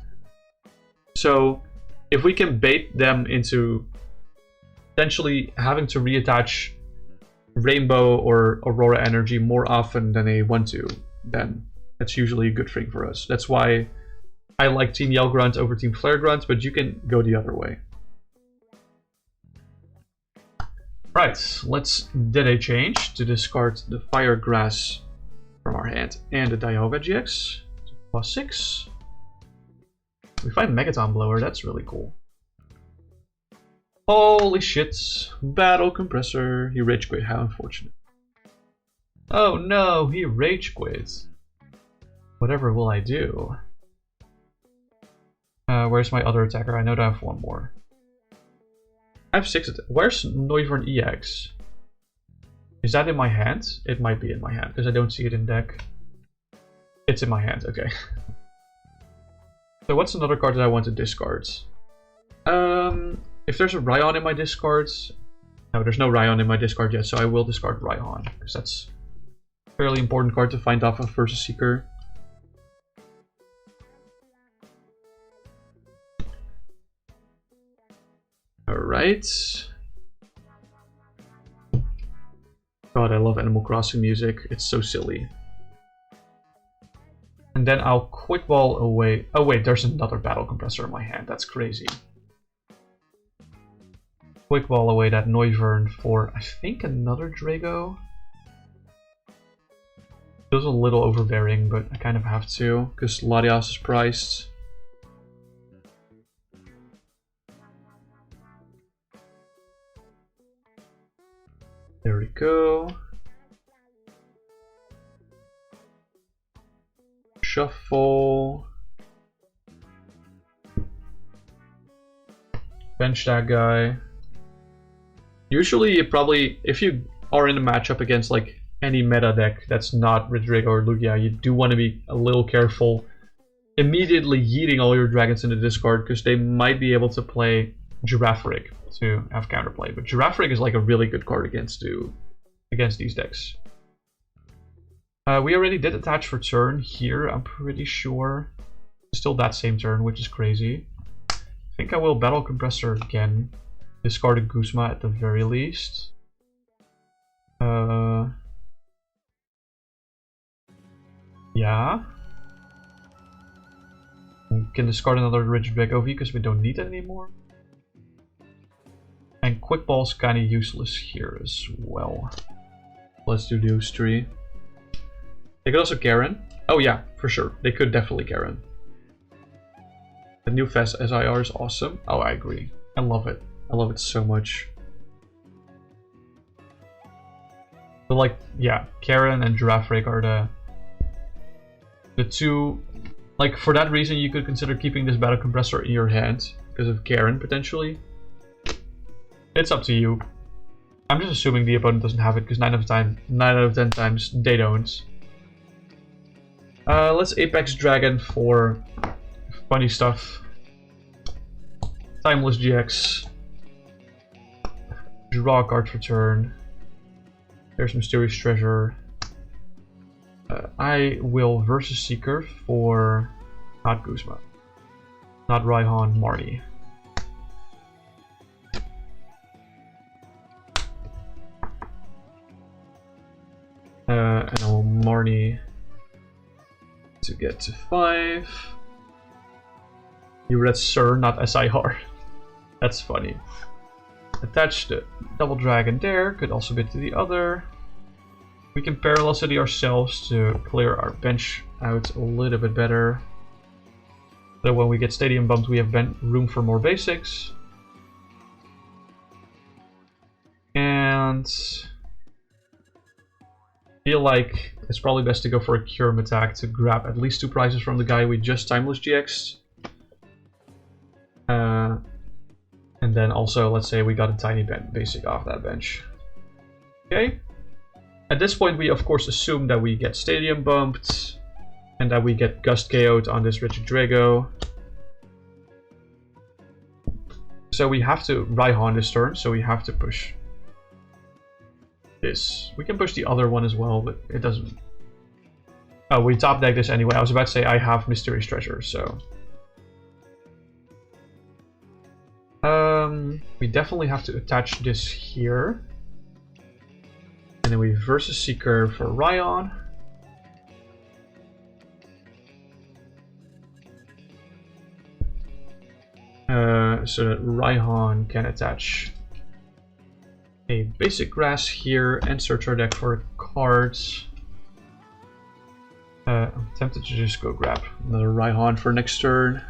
Speaker 1: So if we can bait them into potentially having to reattach Rainbow or Aurora Energy more often than they want to, then that's usually a good thing for us. That's why I like Team Yellgrunt over Team Flare Grunt, but you can go the other way. Right, let's Dede change to discard the Fire Grass from our hand and the Dialga GX. +6. We find Megaton Blower, that's really cool. Holy shit, Battle Compressor. He rage quit, how unfortunate. Oh no, he rage quit. Whatever will I do? Where's my other attacker? I know that I have one more. I have 6. Where's Noivern EX? Is that in my hand? It might be in my hand, because I don't see it in deck. It's in my hand, okay. So what's another card that I want to discard? If there's a Raihan in my discards... No, there's no Raihan in my discard yet, so I will discard Raihan, because that's a fairly important card to find off of Versus Seeker. Alright. God, I love Animal Crossing music. It's so silly. And then I'll Quick Ball away. Oh wait, there's another Battle Compressor in my hand. That's crazy. Quick Ball away that Noivern for, I think, another Drago. Feels a little overbearing, but I kind of have to, because Latias is priced. There we go. Shuffle. Bench that guy. Usually, if you are in a matchup against like any meta deck that's not Rodrigo or Lugia, you do want to be a little careful immediately yeeting all your dragons into discard, because they might be able to play Girafarig to have counterplay. But Girafarig is like a really good card against these decks. We already did attach for turn here, I'm pretty sure. Still that same turn, which is crazy. I think I will Battle Compressor again. Discard a Guzma at the very least. Yeah. We can discard another Rigid Break OV because we don't need it anymore. And Quick Ball's kind of useless here as well. Let's do those 3. They could also Garen. Oh yeah, for sure. They could definitely Garen. The new Fast SIR is awesome. Oh, I agree. I love it. I love it so much. But like, yeah, Karen and Giraffe Rig are the two. Like, for that reason, you could consider keeping this battle compressor in your hand because of Karen potentially. It's up to you. I'm just assuming the opponent doesn't have it because 9 out of 10 times they don't. Let's Apex Dragon for funny stuff. Timeless GX. Draw a card for turn. There's Mysterious Treasure. I will Versus Seeker for not Guzma. Not Raihan, Marty. And I'll Marnie to get to 5. You read Sir, not SIR. That's funny. Attach the Double Dragon there, could also be to the other. We can Parallel City ourselves to clear our bench out a little bit better. So when we get Stadium bumped, we have room for more basics. And feel like it's probably best to go for a Cure attack to grab at least 2 prizes from the guy we just Timeless GX'd. And then also, let's say we got a tiny basic off that bench. Okay. At this point, we of course assume that we get Stadium bumped and that we get Gust KO'd on this Richard Drago. So we have to Raihan this turn, so we have to push this. We can push the other one as well, but it doesn't. Oh, we top deck this anyway. I was about to say I have Mysterious Treasure, so. We definitely have to attach this here. And then we Versus Seeker for Raihan. So that Raihan can attach a basic grass here and search our deck for cards. I'm tempted to just go grab another Raihan for next turn.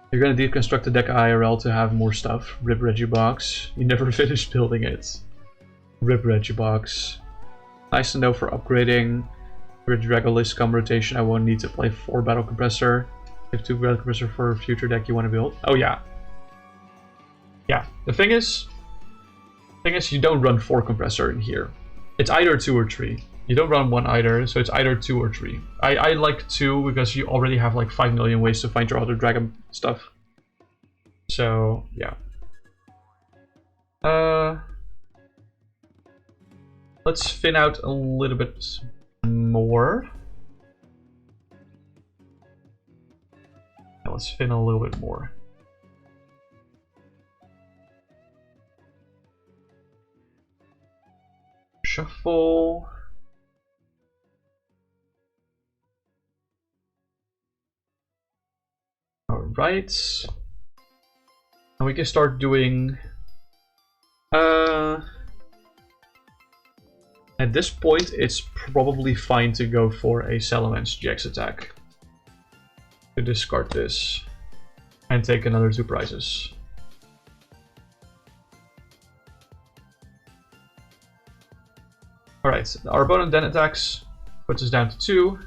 Speaker 1: You're gonna deconstruct the deck IRL to have more stuff. Rip Regibox. You never finished building it. Rip Regibox. Nice to know for upgrading. With Dragolist come rotation, I won't need to play 4 Battle Compressor. You have 2 Battle Compressor for a future deck you want to build. Oh yeah. Yeah. The thing is you don't run 4 Compressor in here. It's either 2 or 3. You don't run 1 either, so it's either 2 or 3. I like 2 because you already have like 5 million ways to find your other dragon stuff. So, yeah. Let's thin out a little bit more. Let's thin a little bit more. Shuffle. Alright. And we can start doing... At this point, it's probably fine to go for a Salamence GX attack. To discard this. And take another 2 prizes. Alright, our opponent then attacks. Puts us down to 2.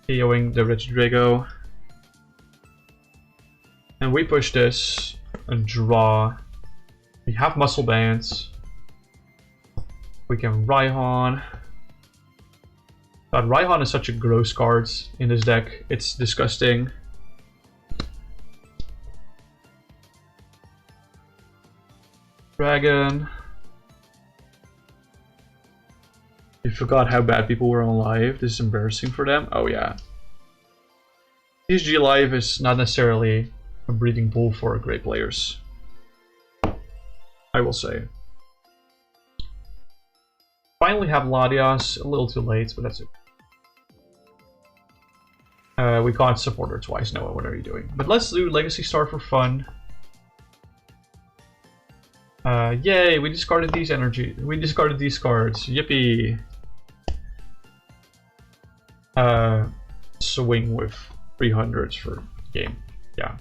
Speaker 1: KOing the Rich Drago. And we push this and draw. We have Muscle Bands. We can Raihan. God, Raihan is such a gross card in this deck. It's disgusting. Dragon. You forgot how bad people were on Live. This is embarrassing for them. Oh yeah. TSG Live is not necessarily a breeding pool for great players, I will say. Finally have Ladias, a little too late, but that's it. We can't support her twice, Noah, what are you doing? But let's do Legacy Star for fun. Yay, we discarded these cards, yippee! Swing with 300s for game, yeah.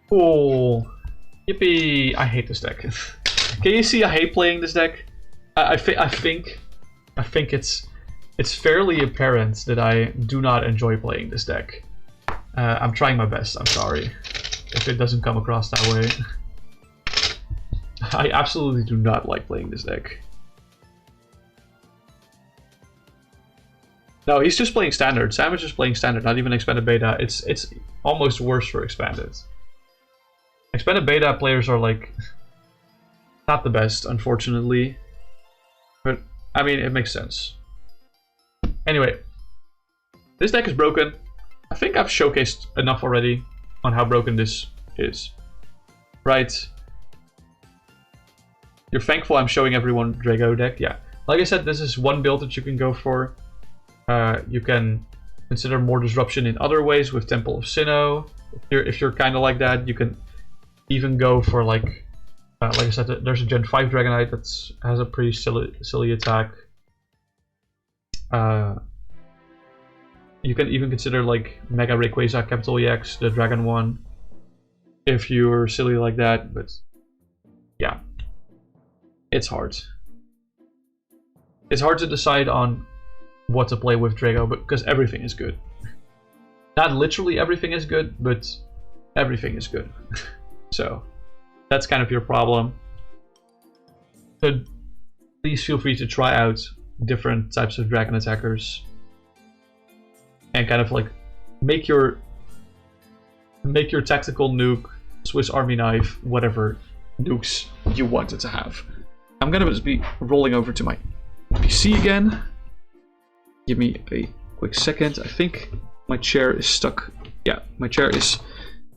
Speaker 1: Cool. Yippee! I hate this deck. Can you see I hate playing this deck? I think it's fairly apparent that I do not enjoy playing this deck. I'm trying my best. I'm sorry if it doesn't come across that way. I absolutely do not like playing this deck. No, he's just playing standard. Sam is just playing standard, not even expanded beta. It's almost worse for expanded. Expanded beta players are like not the best, unfortunately. But I mean, it makes sense. Anyway, this deck is broken. I think I've showcased enough already on how broken this is. Right? You're thankful I'm showing everyone Drago deck? Yeah. Like I said, this is one build that you can go for. You can consider more disruption in other ways with Temple of Sinnoh. If you're kind of like that, you can even go for like I said, there's a Gen 5 Dragonite that has a pretty silly attack. You can even consider like Mega Rayquaza, Capital EX, the Dragon one, if you're silly like that. But yeah, it's hard. It's hard to decide on what to play with Drago, because everything is good. Not literally everything is good, but everything is good. So that's kind of your problem. So please feel free to try out different types of dragon attackers and kind of like make your tactical nuke, Swiss Army knife, whatever nukes you want it to have. I'm gonna just be rolling over to my PC again. Give me a quick second. I think my chair is stuck. Yeah, my chair is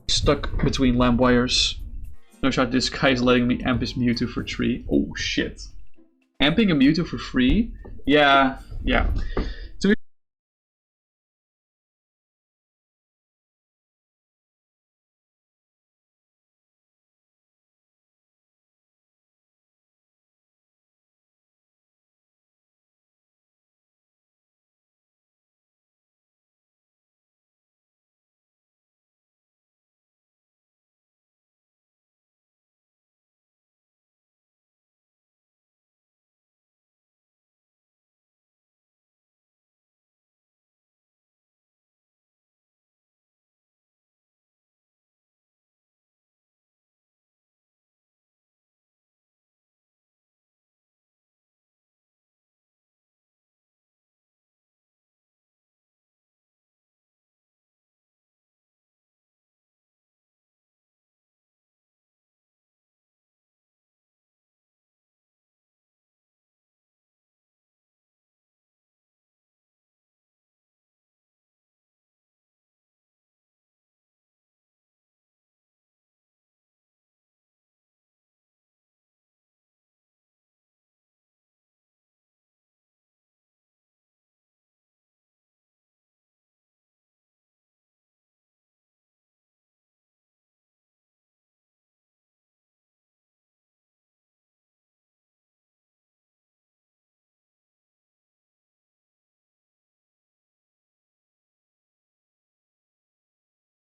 Speaker 1: stuck between lamp wires. No shot, this guy is letting me amp his Mewtwo for free. Oh shit. Amping a Mewtwo for free? Yeah.